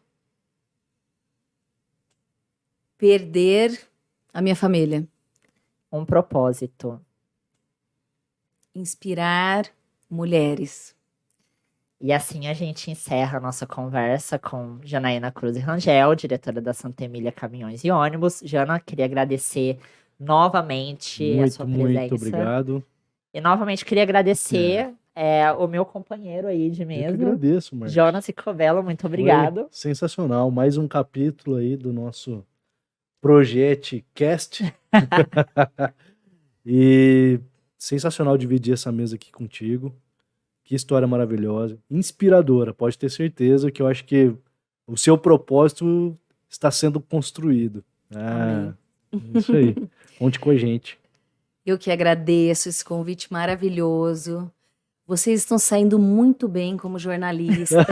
Perder a minha família. Um propósito. Inspirar mulheres. E assim a gente encerra a nossa conversa com Janaína Cruz Rangel, diretora da Santa Emília Caminhões e Ônibus. Jana, queria agradecer novamente a sua presença. Muito obrigado. E novamente queria agradecer o meu companheiro aí de Eu que mesa, agradeço, Marcos. Jonas Cicovelo, muito obrigado. Foi sensacional. Mais um capítulo aí do nosso Projeto Cast. E sensacional dividir essa mesa aqui contigo. Que história maravilhosa, inspiradora. Pode ter certeza que eu acho que o seu propósito está sendo construído. Isso aí. Conte com a gente. Eu que agradeço esse convite maravilhoso. Vocês estão saindo muito bem como jornalistas,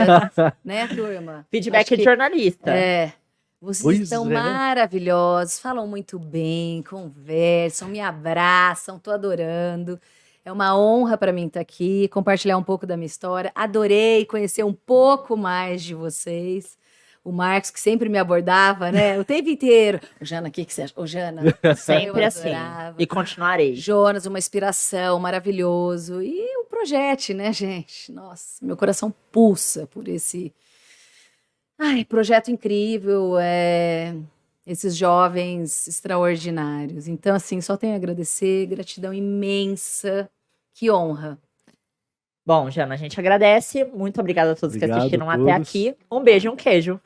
né, turma? Feedback Acho de jornalista. Vocês Pois estão é. maravilhosos, falam muito bem, conversam, me abraçam, tô adorando. É uma honra para mim estar aqui, compartilhar um pouco da minha história. Adorei conhecer um pouco mais de vocês. O Marcos, que sempre me abordava, né? O tempo inteiro. Ô, Jana, o que você acha? Ô, Jana. Sempre eu assim. adorava. E continuarei. Jonas, uma inspiração, maravilhoso. E o Projeto, né, gente? Nossa, meu coração pulsa por esse projeto incrível, esses jovens extraordinários. Então, assim, só tenho a agradecer, gratidão imensa, que honra. Bom, Jana, a gente agradece. Muito obrigada a todos que Obrigado assistiram a até todos. aqui. Um beijo e um queijo.